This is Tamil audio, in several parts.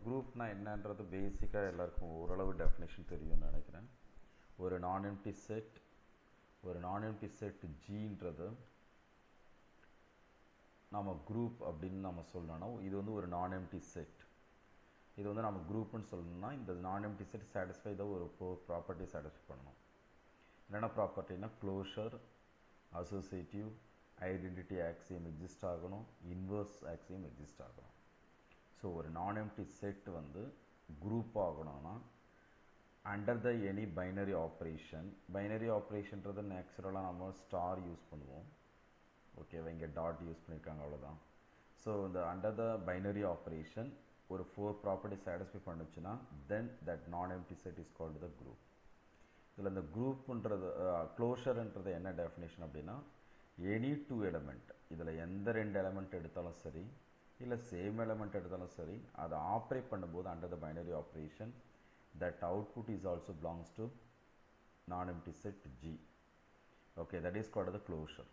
குரூப்னா என்னன்றது பேசிக்காக எல்லாருக்கும் ஓரளவு டெஃபினேஷன் தெரியும்னு நினைக்கிறேன். ஒரு நான் எம்டி செட் ஜின்றது நம்ம குரூப் அப்படின்னு நம்ம சொல்லணும்னா இது வந்து ஒரு நான் எம்டி செட். இது வந்து நம்ம குரூப்னு சொல்லணும்னா இந்த நான் எம்டி செட் சாட்டிஸ்ஃபை தான் ஒரு ப்ராப்பர்ட்டி சாட்டிஸ்ஃபை பண்ணணும். என்னென்ன ப்ராப்பர்ட்டினா closure, associative, identity axiom exist ஆகணும், இன்வர்ஸ் ஆக்சியம் எக்ஸிஸ்ட் ஆகணும். ஸோ ஒரு நான் எம்டி செட் வந்து குரூப் ஆகணும்னா அண்டர் த எனி பைனரி ஆப்ரேஷன்றது நேச்சுரலாக நம்ம ஸ்டார் யூஸ் பண்ணுவோம். ஓகேவா, இங்கே டாட் யூஸ் பண்ணியிருக்காங்க, அவ்வளோதான். ஸோ இந்த அண்டர் த பைனரி ஆப்ரேஷன் ஒரு 4 ப்ராப்பர்ட்டி சாட்டிஸ்ஃபை பண்ணுச்சுன்னா then that non empty set is called the group. இதில் இந்த குரூப்புன்றது க்ளோஷர்ன்றது என்ன டெஃபினேஷன் அப்படின்னா எனி 2 எலிமெண்ட், இதில் எந்த 2 எலிமெண்ட் எடுத்தாலும் சரி இல்லை சேம் எலிமெண்ட் எடுத்தாலும் சரி அதை ஆப்ரேட் பண்ணும்போது under the binary operation that output is also belongs to non-empty set G. Okay, that is called the closure.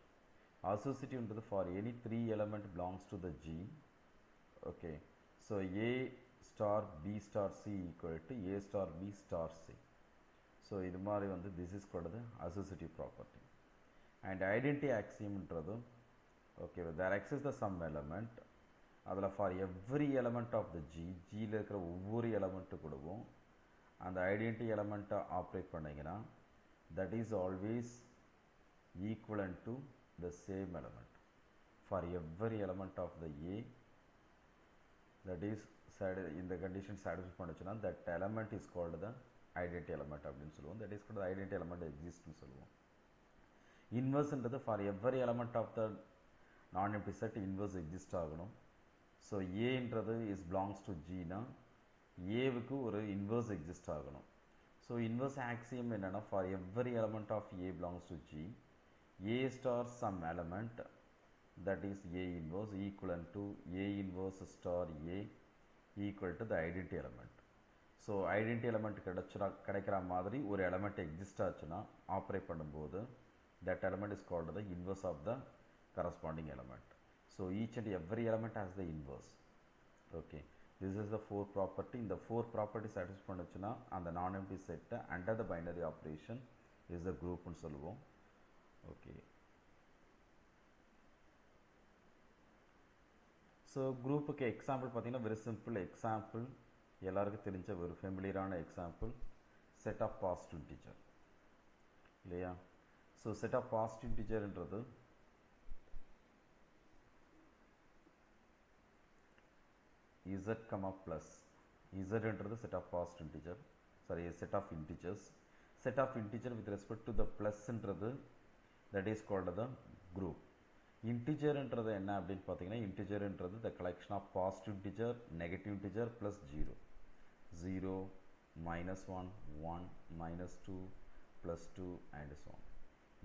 Associative into the for any 3 element belongs to the G. Okay, so A star B star C equal to A star B star C. So இது மாதிரி வந்து this is called the associative property. And identity axiom என்றது okay, there exists the some element அதில் for every element of the G, Gயில் இருக்கிற ஒவ்வொரு எலமெண்ட்டு கூடவும் அந்த ஐடென்டி எலமெண்ட்டை ஆப்ரேட் பண்ணிங்கன்னா that is always equivalent to the same element for every element of the A, that is இந்த கண்டிஷன் சாட்டிஸ்ஃபை பண்ணுச்சுன்னா that element is called the identity element அப்படின்னு சொல்லுவோம். that is called the identity element existன்னு சொல்லுவோம். இன்வர்ஸ்ன்றது for every element of the non-empty set inverse exist ஆகணும். ஸோ ஏன்றது is belongs to Gனா ஏவுக்கு ஒரு இன்வர்ஸ் எக்ஸிஸ்ட் ஆகணும். ஸோ இன்வர்ஸ் ஆக்சியம் என்னென்னா for every element of a belongs to G, a star some element that is a inverse equivalent to a inverse star a equal to the identity element. So identity element கிடைக்கிற மாதிரி ஒரு எலமெண்ட் எக்ஸிஸ்ட் ஆச்சுன்னா ஆப்ரேட் பண்ணும்போது that element is called the inverse of the corresponding element. So each and every element has the inverse. Okay, this is the 4 property. இந்த 4 property satisfy பண்ணுச்சுன்னா அந்த நான் எம்டி செட்டை under the binary operation is the group னு சொல்லுவோம். ஓகே, ஸோ குரூப்புக்கு எக்ஸாம்பிள் பார்த்தீங்கன்னா வெரி சிம்பிள் எக்ஸாம்பிள், எல்லாருக்கும் தெரிஞ்ச ஒரு ஃபெமிலியரான example set of positive integer இல்லையா. ஸோ செட் ஆஃப் பாசிட்டிவ் இன்டிஜர்ன்றது z, plus z என்றது set of positive integer, sorry set of integers. Set of integer with respect to the plus என்றது that is called the group. Integer என்றது என்ன அப்படின்னு பார்த்தீங்கன்னா integer என்றது the collection of positive integer, negative integer plus 0, 0, -1, 1, -2, +2 and so on.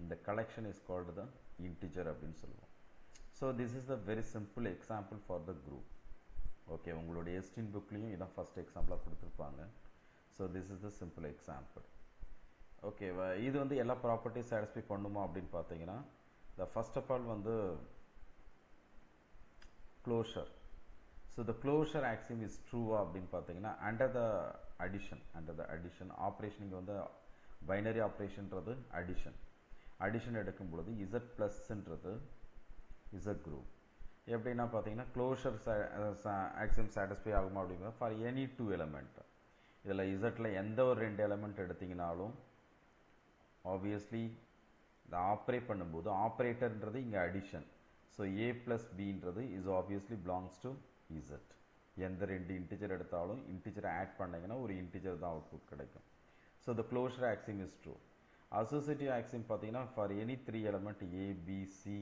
இந்த collection is called the integer அப்படின்னு சொல்லுவோம். So this is the very simple example for the group. Okay, உங்களுடைய எஸ்டின் புக்லேயும் இதான் ஃபஸ்ட் எக்ஸாம்பிளாக கொடுத்துருப்பாங்க. So this is the simple example. ஓகேவா, இது வந்து எல்லா ப்ராப்பர்ட்டிஸ் சாட்டிஸ்ஃபை பண்ணுமா அப்படின்னு பார்த்தீங்கன்னா த ஃபர்ஸ்ட் ஆஃப் ஆல் வந்து closure. So the closure axiom is ட்ரூவா அப்படின்னு பார்த்தீங்கன்னா அண்டர் த அடிஷன் ஆப்ரேஷன், இங்கே வந்து பைனரி ஆப்ரேஷன்றது அடிஷன் எடுக்கும் பொழுது இசட் ப்ளஸ்ன்றது இசட் குரூப். எப்படின்னா பார்த்தீங்கன்னா க்ளோஷர் ஆக்சியம் சாட்டிஸ்ஃபை ஆகுமா அப்படிங்கிறது ஃபார் எனி 2 எலமெண்ட். இதில் இசட்டில் எந்த ஒரு 2 எலமெண்ட் எடுத்திங்கனாலும் ஆப்வியஸ்லி இந்த ஆப்ரேட் பண்ணும்போது ஆப்ரேட்டர்ன்றது இங்கே அடிஷன். ஸோ ஏ ப்ளஸ் பின்றது is obviously belongs to Z. எந்த 2 இன்டிஜர் எடுத்தாலும் இன்டிஜரை ஆட் பண்ணிங்கன்னா ஒரு இன்டிஜர் தான் அவுட்புட் கிடைக்கும். So the closure axiom is true. Associative axiom பார்த்தீங்கன்னா for any 3 element a b c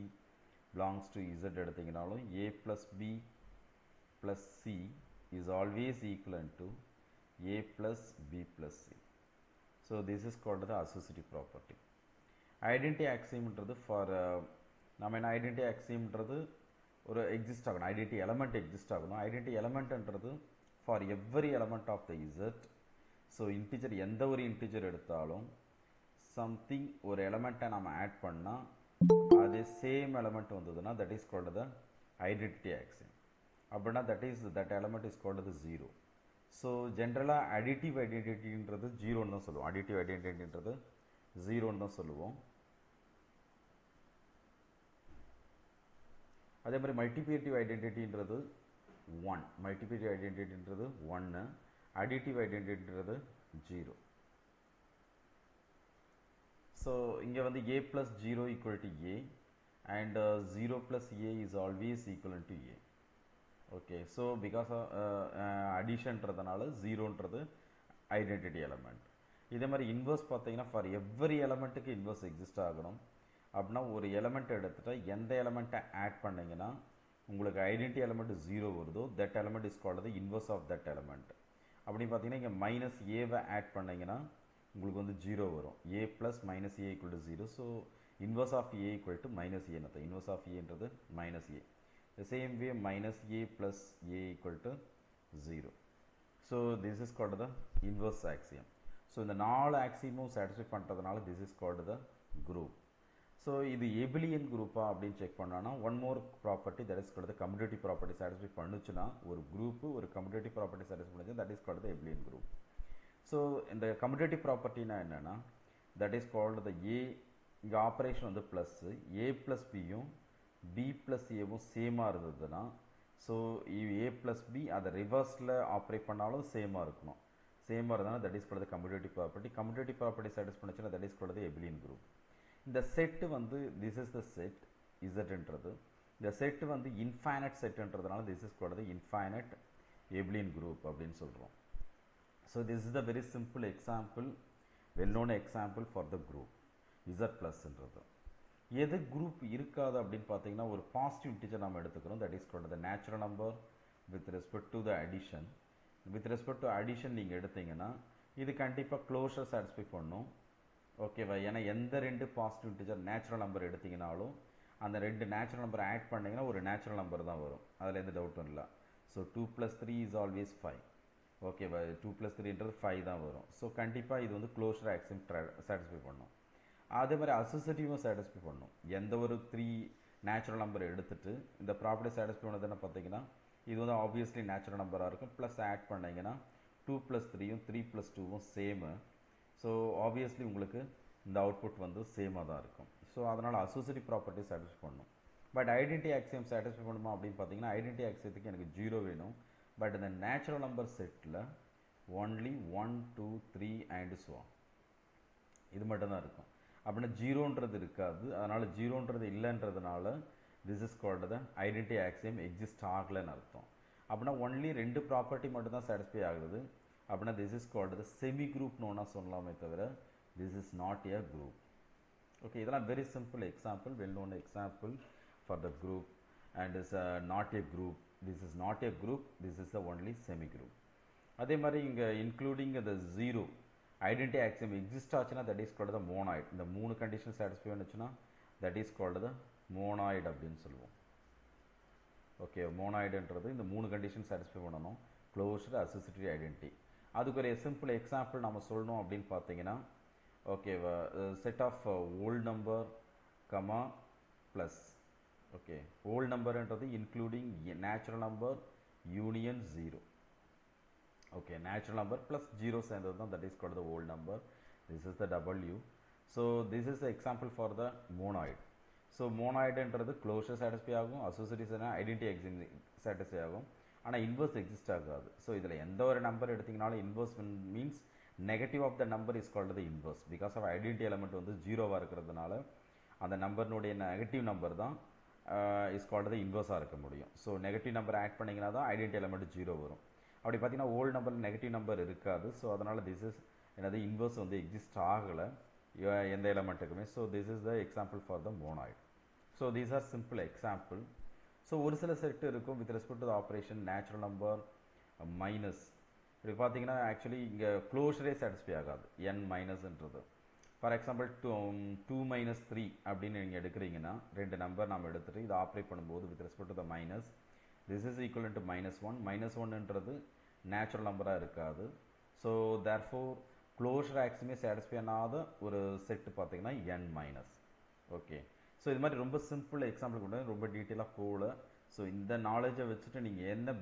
belongs to z எடுத்தீங்கனாலும் a plus b plus c is always equivalent to a plus b plus c. So this is called the associative property. Identity axiomன்றது for நம்ம என்ன ஐடென்டி ஆக்சியம்ன்றது ஒரு எக்ஸிஸ்ட் ஆகணும், ஐடென்டி எலமெண்ட் எக்ஸிஸ்ட் ஆகணும். ஐடென்டி எலமெண்ட்ன்றது for every element of the Z. So integer எந்த ஒரு இன்டிஜர் எடுத்தாலும் சம்திங் ஒரு எலமெண்ட்டை நம்ம ஆட் பண்ணால் அதே சேம் எலமெண்ட் வந்ததுன்னா that is called the identity axiom. அப்படின்னா that element is called the 0. So ஜென்ரலாக அடிட்டிவ் ஐடென்டிட்டின்றது ஜீரோன்னு தான் சொல்லுவோம். அடிட்டிவ் ஐடென்டிட்டின்றது ஜீரோன்னு தான் சொல்லுவோம். அதே மாதிரி மல்டிபிலிட்டிவ் ஐடென்டிட்டின்றது 1. மல்டிபிலிட்டிவ் ஐடென்டிட்டின்றது 1. அடிட்டிவ் ஐடென்டிட்டின்றது 0. ஸோ இங்கே வந்து a plus 0 equal to a and 0 plus a is always equivalent to a. Okay, so because அடிஷன்றதுனால ஜீரோன்றது ஐடென்டிட்டி எலமெண்ட். இதே மாதிரி இன்வர்ஸ் பார்த்தீங்கன்னா ஃபார் எவ்ரி எலமெண்ட்டுக்கு இன்வர்ஸ் எக்ஸிஸ்ட் ஆகணும். அப்படின்னா ஒரு எலமெண்ட் எடுத்துகிட்டா எந்த எலமெண்ட்டை ஆட் பண்ணிங்கன்னா உங்களுக்கு ஐடென்டிட்டி எலமெண்ட் 0 வருதோ that element is called the inverse of that element. அப்படின்னு பார்த்தீங்கன்னா இங்கே மைனஸ் ஏவை ஆட் பண்ணிங்கன்னா உங்களுக்கு வந்து 0 வரும். a plus minus a equal to 0. So inverse of a equal to minus ஏன்னு. இன்வர்ஸ் ஆஃப் ஏன்றது minus a. The same way minus a plus a equal to 0. So this is called the inverse axiom. So இந்த 4 axiom satisfy பண்றதுனால this is called the group. So இது abelian group அப்படின்னு செக் பண்ணானா one more property that is called the commutative property satisfy பண்ணுச்சுனா ஒரு group ஒரு commutative property satisfy பண்ணுச்சு that is called the abelian group. So இந்த commutative property னா என்னன்னா that is called the a இங்க ஆபரேஷன் வந்து plus a plus b யும் b plus ஏவும் சேமாக இருந்ததுன்னா ஸோ a plus b அதை ரிவர்ஸில் ஆப்ரேட் பண்ணாலும் சேமாக இருக்கணும். சேமாக இருந்தாலும் that is called the commutative property. Commutative property satisfy பண்ணுச்சுன்னா that is called the abelian group. இந்த செட்டு வந்து திஸ் இஸ் த செட் இசட்ன்றது. இந்த செட்டு வந்து இன்ஃபைனட் செட்டுன்றதுனால this is called the infinite abelian group அப்படின்னு சொல்கிறோம். So this is the very simple example, well known example for the group Z ப்ளஸ்ன்றது. எது குரூப் இருக்காது அப்படின்னு பார்த்தீங்கன்னா ஒரு பாசிட்டிவ் இன்டிஜர் நம்ம எடுத்துக்கிறோம். That is called the natural number with respect to the addition. With respect to addition நீங்கள் எடுத்தீங்கன்னா இது கண்டிப்பாக க்ளோஷர் சாட்டிஸ்ஃபை பண்ணும். ஓகேவா? ஏன்னா எந்த 2 பாசிட்டிவ் இன்டிஜர் நேச்சுரல் நம்பர் எடுத்தீங்கனாலும் அந்த 2 நேச்சுரல் நம்பர் ஆட் பண்ணிங்கன்னா ஒரு நேச்சுரல் நம்பர் தான் வரும். அதில் எந்த டவுட்டும் இல்லை. So 2 + 3 is always 5. ஓகேவா? 2 + 3ன்றது 5 தான் வரும். ஸோ கண்டிப்பாக இது வந்து க்ளோஷர் ஆக்சியம் சாட்டிஸ்ஃபை பண்ணும். அதே மாதிரி அசோசியேட்டிவும் சாட்டிஸ்ஃபை பண்ணும். எந்த ஒரு 3 நேச்சுரல் நம்பர் எடுத்துகிட்டு இந்த ப்ராப்பர்ட்டி சாட்டிஸ்ஃபை பண்ணதுன்னு பார்த்தீங்கன்னா இது வந்து ஆப்வியஸ்லி நேச்சுரல் நம்பராக இருக்கும். ப்ளஸ் ஆட் பண்ணிங்கன்னா 2 + 3யும் 3 + 2வும் சேமு. ஸோ ஆப்வியஸ்லி உங்களுக்கு இந்த அவுட்புட் வந்து சேமாக தான் இருக்கும். ஸோ அதனால் அசோசியேட்டிவ் ப்ராப்பர்ட்டி சாட்டிஸ்ஃபை பண்ணும். பட் ஐடென்டிட்டி ஆக்சியம் சாட்டிஸ்ஃபை பண்ணுமா அப்படின்னு பார்த்தீங்கன்னா ஐடென்டிட்டி ஆக்சியத்துக்கு எனக்கு 0 வேணும். பட் இந்த நேச்சுரல் நம்பர் செட்டில் ஒன்லி 1 2 3 அண்ட் so on இது மட்டும்தான் இருக்கும். அப்படின்னா ஜீரோன்றது இருக்காது. அதனால் ஜீரோன்றது இல்லைன்றதுனால this is called the identity axiom exist ஆகலைன்னு அர்த்தம். அப்படின்னா ஒன்லி 2 ப்ராப்பர்ட்டி மட்டும் தான் சாட்டிஸ்ஃபை ஆகுது. அப்படின்னா this is called the semi குரூப்னு ஒன்றா சொல்லலாமே தவிர this is not a group. Okay, இதெல்லாம் very simple example, well known example for the group and is not a group. This is not a group, this is the only semi group. அதே மாதிரி இங்கே including the zero identity axiom exist ஆச்சுன்னா that is called the monoid. இந்த 3 கண்டிஷன் சாட்டிஸ்ஃபை பண்ணுச்சுன்னா that is called the monoid அப்படின்னு சொல்லுவோம். ஓகே, மோனாய்டுன்றது இந்த 3 கண்டிஷன் சாட்டிஸ்ஃபை பண்ணணும். Closure, associative, identity. அதுக்கு ஒரு சிம்பிள் எக்ஸாம்பிள் நம்ம சொல்லணும் அப்படின்னு பார்த்தீங்கன்னா okay, set of whole number comma plus. Okay, whole நம்பர்ன்றது including natural number union 0. Okay, natural number plus 0 சேர்ந்தது தான் that is called the whole number. This is the W. So this is the example for the monoid. So monoidன்றது closure satisfy ஆகும், associative identity satisfy ஆகும். ஆனால் inverse exist ஆகாது. ஸோ இதில் எந்த ஒரு number எடுத்திங்கனாலும் inverse means negative of the number is called the inverse. Because of identity element வந்து 0வாக இருக்கிறதுனால அந்த நம்பர்னுடைய நெகட்டிவ் நம்பர் தான் is called the inverse இருக்க முடியும். ஸோ நெகட்டிவ் நம்பர் ஆட் பண்ணிங்கன்னா தான் ஐடென்டி எலமெண்ட் 0 வரும். அப்படி பார்த்தீங்கன்னா ஓல்டு நம்பர் நெகட்டிவ் நம்பர் இருக்காது. ஸோ அதனால் திஸ் இஸ் என்னது இன்வர்ஸ் வந்து எக்ஸிஸ்ட் ஆகலை எந்த எலமெண்ட்டுக்குமே. So this is the example for the monoid. So these are simple example. So ஒரு சில செட்டு இருக்கும் with respect to the operation natural number minus. இப்படி பார்த்தீங்கன்னா ஆக்சுவலி இங்கே க்ளோஷரே சாட்டிஸ்ஃபை ஆகாது n மைனஸ்ன்றது. ஃபார் எக்ஸாம்பிள் 2 - 3 அப்படின்னு நீங்கள் எடுக்கிறீங்கன்னா 2 நம்பர் நம்ம எடுத்துகிட்டு இதை ஆப்ரேட் பண்ணும்போது with respect to the minus this is equivalent to -1. -1ன்றது நேச்சுரல் நம்பராக இருக்காது. ஸோ தேர்ஃபோர் க்ளோஷர் ஆக்சியமே சாட்டிஸ்ஃபை ஆகாத ஒரு செட்டு பார்த்தீங்கன்னா n மைனஸ். ஓகே, ஸோ இது மாதிரி ரொம்ப சிம்பிள் எக்ஸாம்பிள் கொண்டு ரொம்ப டீட்டெயிலாக போகல. ஸோ இந்த நாலேஜை வச்சுட்டு நீங்கள் என்ன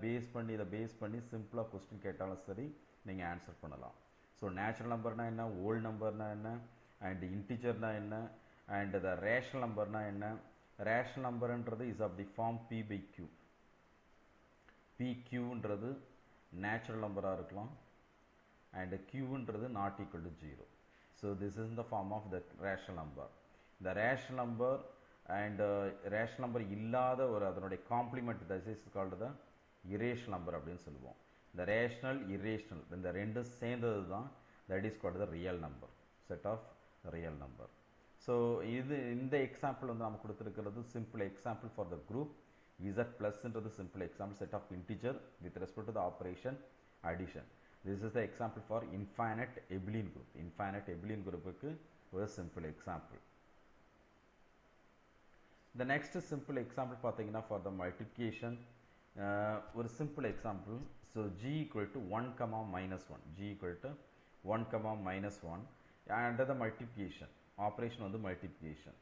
இதை பேஸ் பண்ணி சிம்பிளாக கொஸ்டின் கேட்டாலும் சரி நீங்கள் ஆன்சர் பண்ணலாம். ஸோ நேச்சுரல் நம்பர்னா என்ன, ஓல்ட் நம்பர்னா என்ன, அண்ட் இன்டிஜர்னா என்ன, அண்ட் த ரேஷனல் நம்பர்னா என்ன. ரேஷனல் நம்பர்ன்றது is of the form p by q. PQன்றது நேச்சுரல் நம்பராக இருக்கலாம், அண்ட் Qன்றது not equal to 0. So this is the form of the rational number. இந்த rational number and rational number இல்லாத ஒரு அதனுடைய complement that is called the irrational number அப்படின்னு சொல்லுவோம். இந்த ரேஷனல் இரேஷனல் இந்த ரெண்டும் சேர்ந்தது தான் that is called the real number, set of real number. So இந்த எக்ஸாம்பிள் வந்து நம்ம கொடுத்துருக்கிறது simple example for the group Z ப்ளஸ்ன்றது simple example set of integer with respect to the operation addition. This is the example for infinite abelian group. Infinite abelian குரூப்புக்கு ஒரு simple example. The next simple example பார்த்தீங்கன்னா for the multiplication ஒரு simple example. So g equal to 1 comma minus 1, g equal to 1 comma minus 1 and the multiplication operation வந்து multiplication.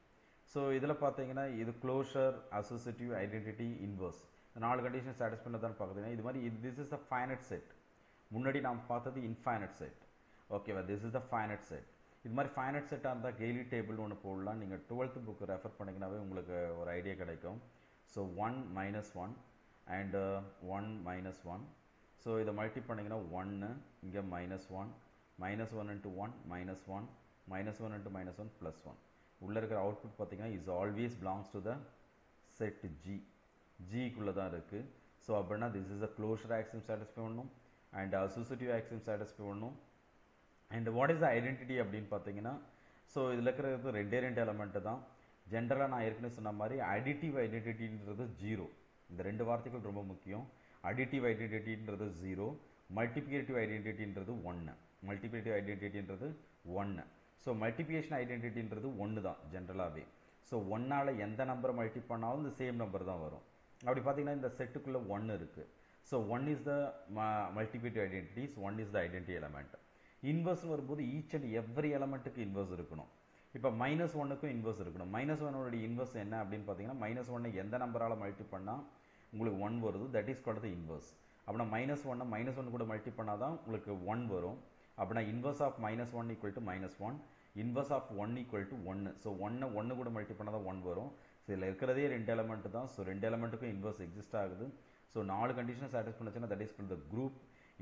So இதில் பார்த்தீங்கன்னா இது closure, associative, identity, inverse இந்த 4 condition satisfy பண்ணதான் பார்க்குறீங்கன்னா இது மாதிரி this is a finite set. முன்னாடி நாம் பார்த்தது infinite set. ஓகேவா, this is the finite set. இது மாதிரி ஃபைனட் செட்டாக இருந்தால் கெய்லி டேபிள் ஒன்று போடலாம். நீங்கள் 12th புக்கு ரெஃபர் பண்ணிங்கனாவே உங்களுக்கு ஒரு ஐடியா கிடைக்கும். So 1 minus 1 and 1 minus 1. So இதை மல்டி பண்ணிங்கன்னா 1 இங்கே -1 -1 into 1 -1 -1 into -1 +1. உள்ளே இருக்கிற அவுட்புட் பார்த்தீங்கன்னா is always belongs to the set ஜிக்குள்ளே தான் இருக்குது. ஸோ அப்படின்னா this is a closure axiom satisfy பண்ணணும் அண்ட் அசோசியேட்டிவ் ஆக்சியம் சாட்டிஸ்ஃபை பண்ணணும். And what is the identity அப்படின்னு பார்த்தீங்கன்னா, ஸோ இதில் இருக்கிறது ரெண்டு எலமெண்ட்டு தான். ஜென்ரலாக நான் ஏற்கனவே சொன்ன மாதிரி அடிட்டிவ் ஐடென்டிட்டின்றது 0. இந்த ரெண்டு வார்த்தைகள் ரொம்ப முக்கியம். அடிட்டிவ் ஐடென்டிட்டின்றது 0, மல்டிப்ளிகேட்டிவ் ஐடென்டிட்டின்றது 1. மல்டிப்ளிகேட்டிவ் ஐடென்டிட்டின்றது 1. ஸோ மல்டிப்ளிகேஷன் ஐடென்டிட்டின்றது 1 தான் ஜென்ரலாகவே. ஸோ 1ஆல் எந்த நம்பரை மல்டி பண்ணாலும் இந்த சேம் நம்பர் தான் வரும். அப்படி பார்த்தீங்கன்னா இந்த செட்டுக்குள்ளே 1 இருக்குது. So 1 is the multiplicative identities, 1 is the identity element. Inverse வரும்போது ஈச் அண்ட் எவ்ரி எலமெண்ட்டுக்கு இன்வர்ஸ் இருக்கணும். இப்போ -1க்கும் இன்வர்ஸ் இருக்கணும். -1 இன்வர்ஸ் என்ன அப்படின்னு பார்த்தீங்கன்னா, -1 எந்த நம்பரால் மல்டி பண்ணால் உங்களுக்கு 1 வருது, that is called the inverse. அப்படின்னா -1 கூட மல்டி பண்ணால் தான் உங்களுக்கு 1 வரும். அப்படின்னா inverse of -1 equal to -1, inverse of 1 equal to 1. So 1 கூட மல்டி பண்ணால் தான் 1 வரும். ஸோ இதில் இருக்கிறதே 2 எலமெண்ட் தான். ஸோ 2 எலமெண்ட்டுக்கும் இன்வர்ஸ் எக்ஸிஸ்ட் ஆகுது. ஸோ 4 கண்டிஷனை சாட்டிஸ்ஃபை பண்ணுச்சுன்னா that is called the group.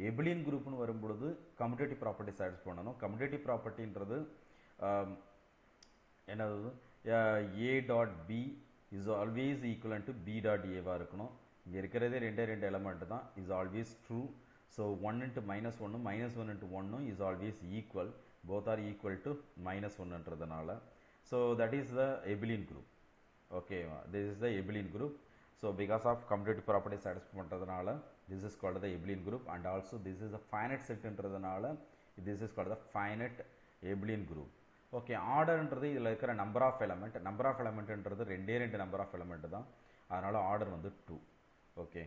Abelian குரூப்னு வரும்பொழுது கம்யூட்டேட்டிவ் ப்ராப்பர்ட்டி சாட்டிஸ்ஃபை பண்ணணும். கம்யூட்டேட்டிவ் ப்ராப்பர்ட்டின்றது என்னது, a dot b is always equal to b dot ஏவாக இருக்கணும். இங்கே இருக்கிறதே 2 எலமெண்ட் தான், is always true. So 1 into -1 -1 into 1 is always equal, both are equal to -1ன்றதுனால. So that is the abelian group. Okay, this is the abelian group. So because of commutative property satisfy பண்றதுனால this is called the abelian group, and also this is a finite set ன்றதுனால this is called the finite abelian group. Okay, order ன்றது இதுல இருக்கிற number of element ன்றது ரெண்டு number of element தான், அதனால order வந்து 2. Okay,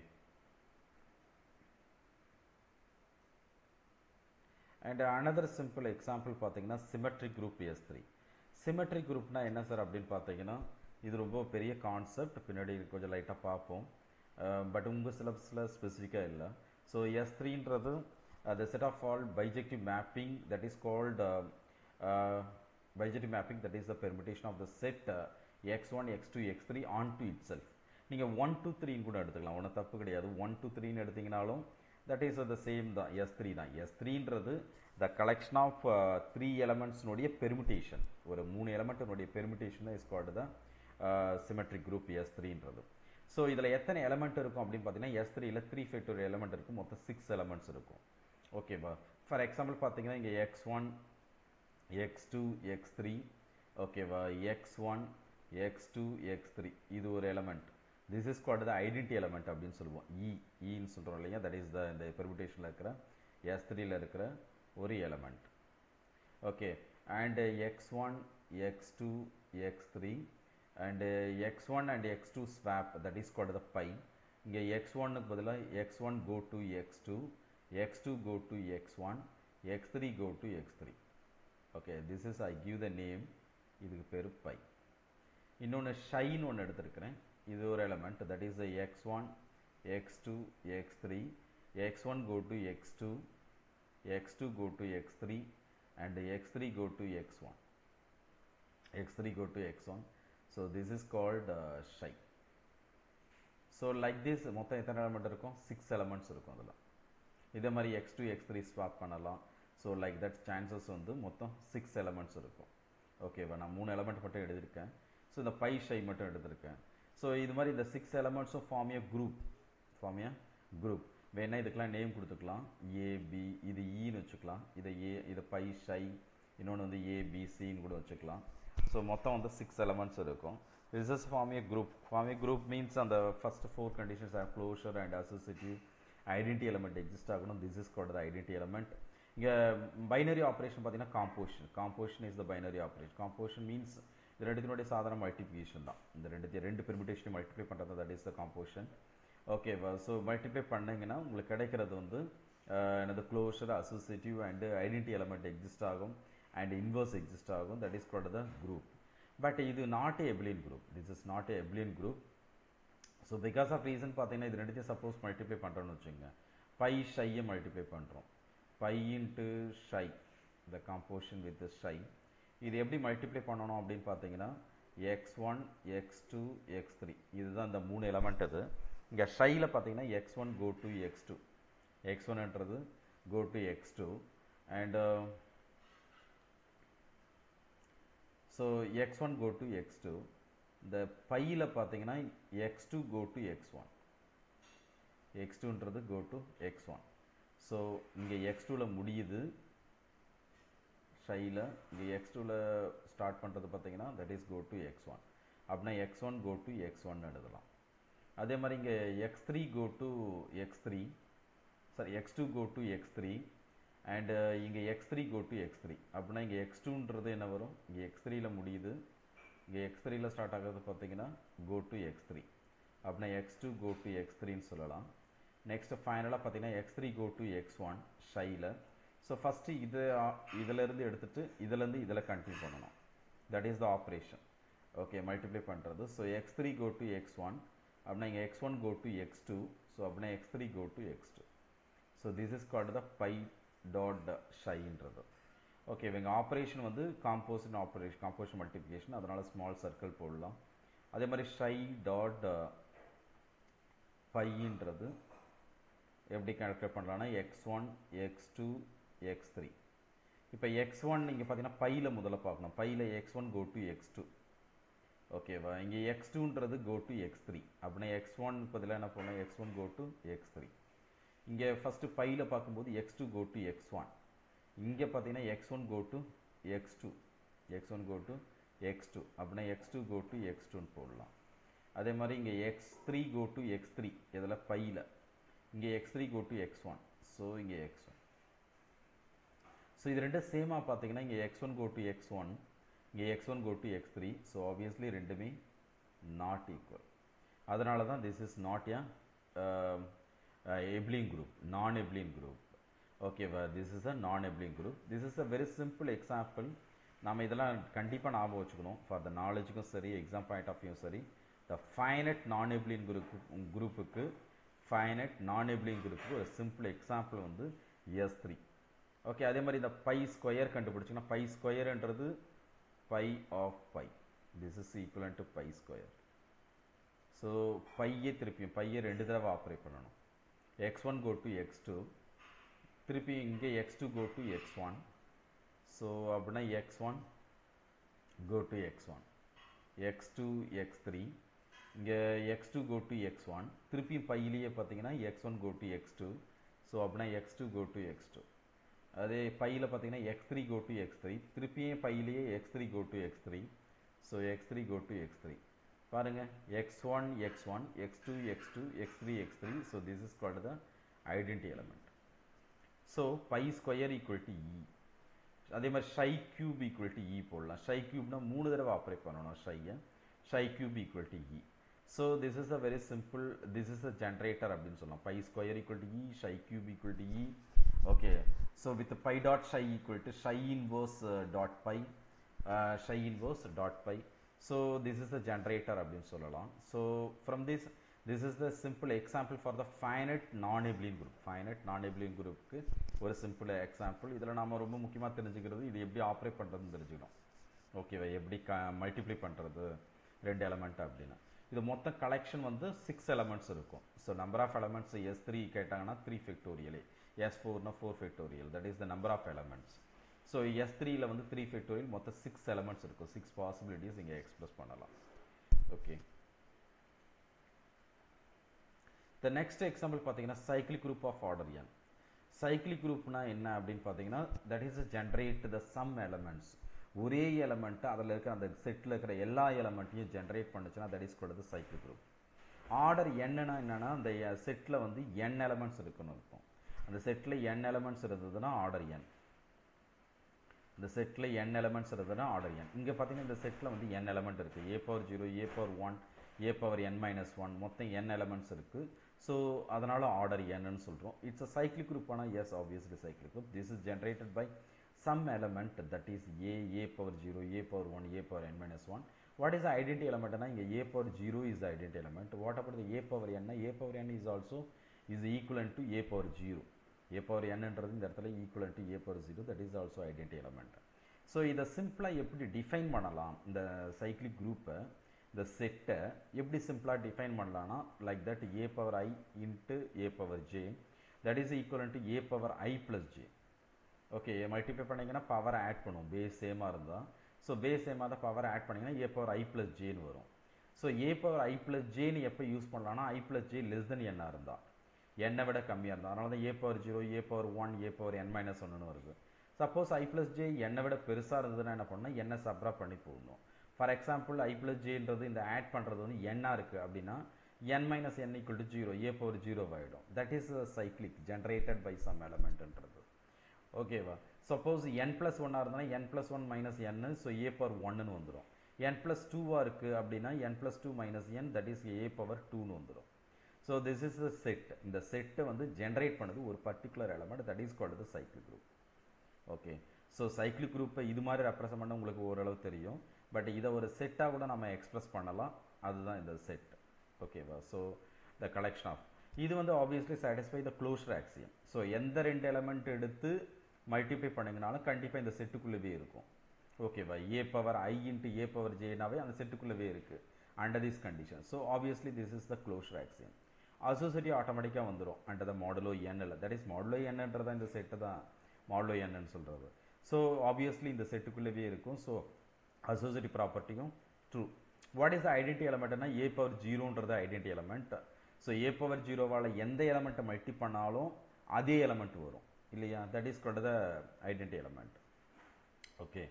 and another simple example பார்த்தீங்கன்னா symmetric group S3. symmetric groupனா என்ன சார் அப்படின்னு பார்த்தீங்கன்னா, இது ரொம்ப பெரிய கான்செப்ட், பின்னாடி கொஞ்சம் லைட்டாக பார்ப்போம். பட் உங்கள் சிலபஸில் ஸ்பெசிஃபிக்காக இல்லை. ஸோ S3ன்றது the set of all bijective mapping that is called bijective mapping, that is the permutation of the set x1 x2 x3 onto itself. நீங்கள் 1 2 3 கூட எடுத்துக்கலாம், ஒன்றும் தப்பு கிடையாது. 1 2 3 எடுத்தீங்கனாலும் that is the same தான், S3 தான். S3ன்றது the collection of 3 elements-னுடைய permutation, ஒரு 3 element-னுடைய permutation is called the symmetric group S3ன்றது. ஸோ இதில் எத்தனை எலமெண்ட் இருக்கும் அப்படின்னு பார்த்தீங்கன்னா, S3ல் 3 ஃபேக்டோரியல் எலமெண்ட் இருக்கும், மொத்தம் 6 எலமெண்ட்ஸ் இருக்கும். ஓகேவா, ஃபார் எக்ஸாம்பிள் பார்த்தீங்கன்னா இங்கே x1 x2 x3, ஓகேவா, x1 x2 x3 இது ஒரு element. This is called the identity element அப்படின்னு சொல்லுவோம். ன்னு சொல்கிறோம் இல்லையா, தட் இஸ் த இந்த பெர்முடேஷனில் இருக்கிற S3ல் இருக்கிற ஒரு element. Okay, and x1 x2 x3 and x1 and x2 swap, that is called the pi. இங்கே x1 க்கு பதிலாக x1 go to x2, x2 go to x1, x3 go to x3. okay, this is I give the name, இதுக்கு பேரு pi. இன்னொன்று ஷைன்னு ஒன்று எடுத்திருக்கிறேன். இது ஒரு element, that is the x1, x2, x3, x1 go to x2, x2 go to x3, and x3 go to x1, x3 go to x1. So this is called psi. So like this மொத்தம் எத்தனை element இருக்கும்? 6 elements இருக்கும் அதுல. இதே மாதிரி x2 x3 swap பண்ணலாம். So like that chances வந்து மொத்தம் 6 elements இருக்கும். ஓகேவா, நான் 3 element மட்டும் எடுத்திருக்கேன். ஸோ இந்த பை ஷை மட்டும் எடுத்திருக்கேன். ஸோ இது மாதிரி இந்த 6 elements ஃபார்ம் ஏ குரூப். வேணா இதுக்கெல்லாம் நேம் கொடுத்துக்கலாம். ஏபி, இது ஈன்னு வச்சுக்கலாம். இது பை ஷை, இன்னொன்று வந்து ஏபிசின்னு கூட வச்சுக்கலாம். ஸோ மொத்தம் வந்து 6 elements இருக்கும். This is form a group. Form a group means on the first 4 conditions are closure and associative. Identity element exist ஆகணும். This is called the identity element. இங்கே பைனரி ஆப்ரேஷன் பார்த்தீங்கன்னா composition is the binary operation. Composition means இது ரெண்டுத்தினுடைய சாதாரண மல்டிப்ளிகேஷன் தான். இந்த ரெண்டு பெர்மிட்டேஷனை மல்டிப்ளை பண்ணுறது, தட் இஸ் த காம்போசிஷன். ஓகேவா, ஸோ மல்டிப்ளை பண்ணிங்கன்னா உங்களுக்கு கிடைக்கிறது வந்து என்னது closure, associative and identity element exist ஆகும் அண்ட் இன்வர்ஸ் எக்ஸிஸ்ட் ஆகும். That is called the group. But இது not a abelian group. This is not a abelian group. So because of reason பார்த்தீங்கன்னா இது ரெண்டுத்தையும் சப்போஸ் மல்டிப்ளை பண்ணுறோன்னு வச்சுங்க, பை ஷையை மல்டிப்ளை பண்ணுறோம். Pi into shy, the composition with shy. இது எப்படி மல்டிப்ளை பண்ணணும் அப்படின்னு பார்த்தீங்கன்னா x1, x2, x3 இதுதான் இந்த 3 எலமெண்ட். இது இங்கே ஷையில் பார்த்தீங்கன்னா x1 go to x2, x1ன்றது go to x2 and so x1 go to x2. இந்த பையில் பார்த்தீங்கன்னா x2 go to x1, x2ன்றது go to x1. So இங்கே x2ல் முடியுது ஷையில், இங்கே x2ல் ஸ்டார்ட் பண்ணுறது பார்த்தீங்கன்னா that is go to x1. அப்படின்னா x1 கோ டு x1 எழுதலாம். அதே மாதிரி இங்கே x3 go to x3, sorry x2 go to x3 and இங்கே x3 கோ டு x3. அப்படின்னா இங்கே x2ன்றது என்ன வரும், இங்கே x3ல் முடியுது, இங்கே x3ல் ஸ்டார்ட் ஆகிறது பார்த்தீங்கன்னா கோ டு x3. அப்படின்னா x2 கோ டு x3ன்னு சொல்லலாம். நெக்ஸ்ட் ஃபைனலாக பார்த்தீங்கன்னா x3 கோ டு x1 ஷையில். ஸோ ஃபஸ்ட்டு இதிலேருந்து எடுத்துகிட்டு இதிலேருந்து இதில் கண்டினியூ பண்ணணும். That is the operation. Okay, multiply பண்ணுறது. So x3 go to x1 அப்படின்னா இங்கே x1 go to x2. So அப்படின்னா x3 go to x2. So this is called the pi dot ஷைன்றது. ஓகே, இவங்க ஆப்ரேஷன் வந்து காம்போசிஷன் மல்டிப்ளிகேஷன், அதனால் ஸ்மால் சர்க்கிள் போடலாம். அதே மாதிரி ஷை டாட் பைன்றது எப்படி கால்குலேட் பண்ணலான்னா x1, x2, x3. இப்போ x1 இங்கே பார்த்தீங்கன்னா பையில் முதல்ல பார்க்கணும். பையில் x1 go to x2. ஓகேவா, இங்கே x2ன்றது go to x3. அப்படின்னா x1 பதிலாக என்ன பண்ணலாம், x1 go to x3. இங்கே ஃபஸ்ட்டு பையில் பார்க்கும்போது x2 go to x1. இங்கே பார்த்தீங்கன்னா x1 go to x2, x1 go to x2. அப்படின்னா x2 go to x2ன்னு போடலாம். அதே மாதிரி இங்கே x3 go to x3 இதில் பையில், இங்கே x3 go to x1. So இங்கே x1. ஸோ இது ரெண்டும் சேமாக பார்த்தீங்கன்னா இங்கே x1 go to x1, இங்கே x1 go to x3. So obviously ரெண்டுமே நாட் ஈக்குவல். அதனால தான் this is not a abelian group, நான் எபிலியன் குரூப். ஓகேவா, திஸ் இஸ் அ நான் abelian group. This is a very simple example. நம்ம இதெல்லாம் கண்டிப்பாக ஞாபகம் வச்சுக்கணும் ஃபார் த நாலேஜுக்கும் சரி, எக்ஸாம் பாயிண்ட் ஆஃப் வியூவும் சரி. த ஃபைனட் நான் எபிலியன் குரூப்புக்கு ஒரு சிம்பிள் எக்ஸாம்பிள் வந்து S3. ஓகே, அதே மாதிரி இந்த பை ஸ்கொயர் கண்டுபிடிச்சிங்கன்னா பை ஸ்கொயர்ன்றது pi of pi. This is equal to pi square. So பையே திருப்பியும் பையை 2 தடவை ஆப்ரேட் பண்ணணும். x1 go to x2, திருப்பி இங்கே x2 go to x1. So அப்படின்னா x1 go to x1, x2 x3, இங்கே x2 go to x1, திருப்பி பையிலேயே பார்த்தீங்கன்னா x1 go to x2. So அப்படின்னா x2 go to x2. அதே பையில் பார்த்தீங்கன்னா x3 go to x3, திருப்பியும் பையிலேயே x3 go to x3. So x3 go to x3. பாருங்கள், x1 x1, x2 x2, x3 x3. So this is called the identity element. So pi square equal to e. அதே மாதிரி psi cube equal to e போடலாம். ஷை கியூப்னா 3 தடவை ஆப்ரேட் பண்ணணும் ஷையை. Psi cube equal to e. So this is a very simple, this is a generator அப்படின்னு சொல்லலாம். Pi square equal to e, psi cube equal to e. Okay, so with pi dot psi equal to psi inverse dot by, psi inverse dot pi. So this is the generator அப்படின்னு சொல்லலாம். So from this is the simple example for the finite non-abelian group. Finite non-abelian groupக்கு ஒரு simple example. இதில் நாம ரொம்ப முக்கியமாக தெரிஞ்சுக்கிறது இது எப்படி ஆப்ரேட் பண்ணுறதுன்னு தெரிஞ்சுக்கணும். ஓகேவா, எப்படி மல்டிப்ளை பண்ணுறது ரெண்டு எலமெண்ட் அப்படின்னா. இது மொத்த கலெக்ஷன் வந்து 6 எலமெண்ட்ஸ் இருக்கும். So number of elements S3 கேட்டாங்கன்னா 3 ஃபேக்டோரியல், S4னா 4 factorial, that is the number of elements. So S3ல வந்து 3 ஃபேக்டோரியல், மொத்தம் 6 எலமெண்ட்ஸ் இருக்கும். 6 பாசிபிலிட்டிஸ் இங்கே எக்ஸ்பிரஸ் பண்ணலாம். ஓகே, த நெக்ஸ்ட் எக்ஸாம்பிள் பார்த்தீங்கன்னா cyclic group of order n. Cyclic குரூப்னா என்ன அப்படின்னு பார்த்தீங்கன்னா that is generate the some elements. ஒரே எலமெண்ட்டு அதில் இருக்கிற அந்த செட்டில் இருக்கிற எல்லா எலமெண்ட்டையும் ஜென்ரேட் பண்ணுச்சுன்னா that is called cyclic group. Order என்னன்னா என்னன்னா அந்த செட்டில் வந்து n எலமெண்ட்ஸ் இருக்குன்னு இருக்கும். அந்த செட்டில் n எலமெண்ட்ஸ் இருந்ததுன்னா ஆர்டர் n. இந்த செட்டில் n எலமெண்ட்ஸ் இருந்ததுன்னா ஆர்டர் n. இங்கே பார்த்தீங்கன்னா இந்த செட்டில் வந்து n எலமெண்ட் இருக்குது. A⁴0, A⁴1, A⁴n-1 மொத்தம் n எலமெண்ட்ஸ் இருக்குது. ஸோ அதனால் ஆர்டர் என்னன்னு சொல்கிறோம். It's a cyclic group. ஆனால் yes, obviously cyclic group. This is generated by some element that is A⁴0, A⁴1, A⁴n-1. What is the identity element? A⁴0 is the identity element. What about the A⁴n? A⁴n is also is equivalent to A⁴0. A⁴n என்றது இந்த இடத்துல equivalent to A⁴0, that is also identity element. So இதை சிம்பிளாக எப்படி டிஃபைன் பண்ணலாம், இந்த சைக்கிளிக் குரூப்பை, இந்த செட்டை எப்படி சிம்பிளாக டிஃபைன் பண்ணலாம்னா like that A⁴i into A⁴j, that is equivalent to A⁴i+j. Okay, multiply பண்ணிங்கன்னா பவர் ஆட் பண்ணுவோம், பேஸ் சேமாக இருந்தால். ஸோ பேஸ் சேமாக தான் பவர் ஆட் பண்ணிங்கன்னா A⁴i+jன்னு வரும். ஸோ A⁴i+jன்னு எப்போ யூஸ் பண்ணலாம்னா i+j less than n இருந்தால், n விட கம்மியாக இருந்தால். அதனால தான் A⁴0, A⁴1, A⁴n-1ன்னு வருது. சப்போஸ் i+j n விட பெருசாக இருந்ததுன்னா என்ன பண்ணால் n சப்ரா பண்ணி போடணும். ஃபார் எக்ஸாம்பிள் i+jன்றது இந்த ஆட் பண்ணுறது வந்து n இருக்குது அப்படின்னா n-n = 0, A⁴0 ஆகிடும். That is cyclic generated by some எலமெண்ட்ன்றது. ஓகேவா, சப்போஸ் n+1 இருந்தால் n+1 - n, ஸோ A⁴1ன்னு வந்துடும். n+2 இருக்குது அப்படின்னா n+2 - n, தட் இஸ் A⁴2ன்னு வந்துடும். So this is the set. இந்த செட்டை வந்து ஜென்ரேட் பண்ணுது ஒரு particular element, that is called the cyclic group. Okay, so cyclic குரூப்பை இது மாதிரி ரெப்ரசென்ட் பண்ண உங்களுக்கு ஓரளவு தெரியும். பட் இதை ஒரு செட்டாக கூட நம்ம எக்ஸ்பிரஸ் பண்ணலாம், அதுதான் இந்த செட். ஓகேவா, ஸோ த கலெக்ஷன் ஆஃப் இது வந்து ஆப்வியஸ்லி சாட்டிஸ்ஃபை த க்ளோஷர் ஆக்சியம். ஸோ எந்த ரெண்டு எலமெண்ட் எடுத்து மல்டிப்ளை பண்ணிங்கனாலும் கண்டிப்பாக இந்த செட்டுக்குள்ளவே இருக்கும். ஓகேவா, A⁴i into A⁴jனாவே அந்த செட்டுக்குள்ளவே இருக்குது under this condition. So obviously this is the closure Axiom. Associative ஆட்டோமேட்டிக்காக வந்துடும் அண்டர் த மாடுலோ n இல்லை, தட் இஸ் மாடுலோ nன்றதான் இந்த செட்டு தான் மாடுலோ nன்னு சொல்கிறது. ஸோ ஆப்வியஸ்லி இந்த செட்டுக்குள்ளவே இருக்கும். ஸோ அசோசியேட்டிவ் ப்ராப்பர்ட்டியும் true. What is the identity எலமெண்ட்னா A⁴0ன்றது ஐடென்டி எலமெண்ட். ஸோ A⁴0வால் எந்த எலமெண்ட்டை மல்டி பண்ணாலும் அதே எலமெண்ட் வரும் இல்லையா, that is called the identity element. Okay,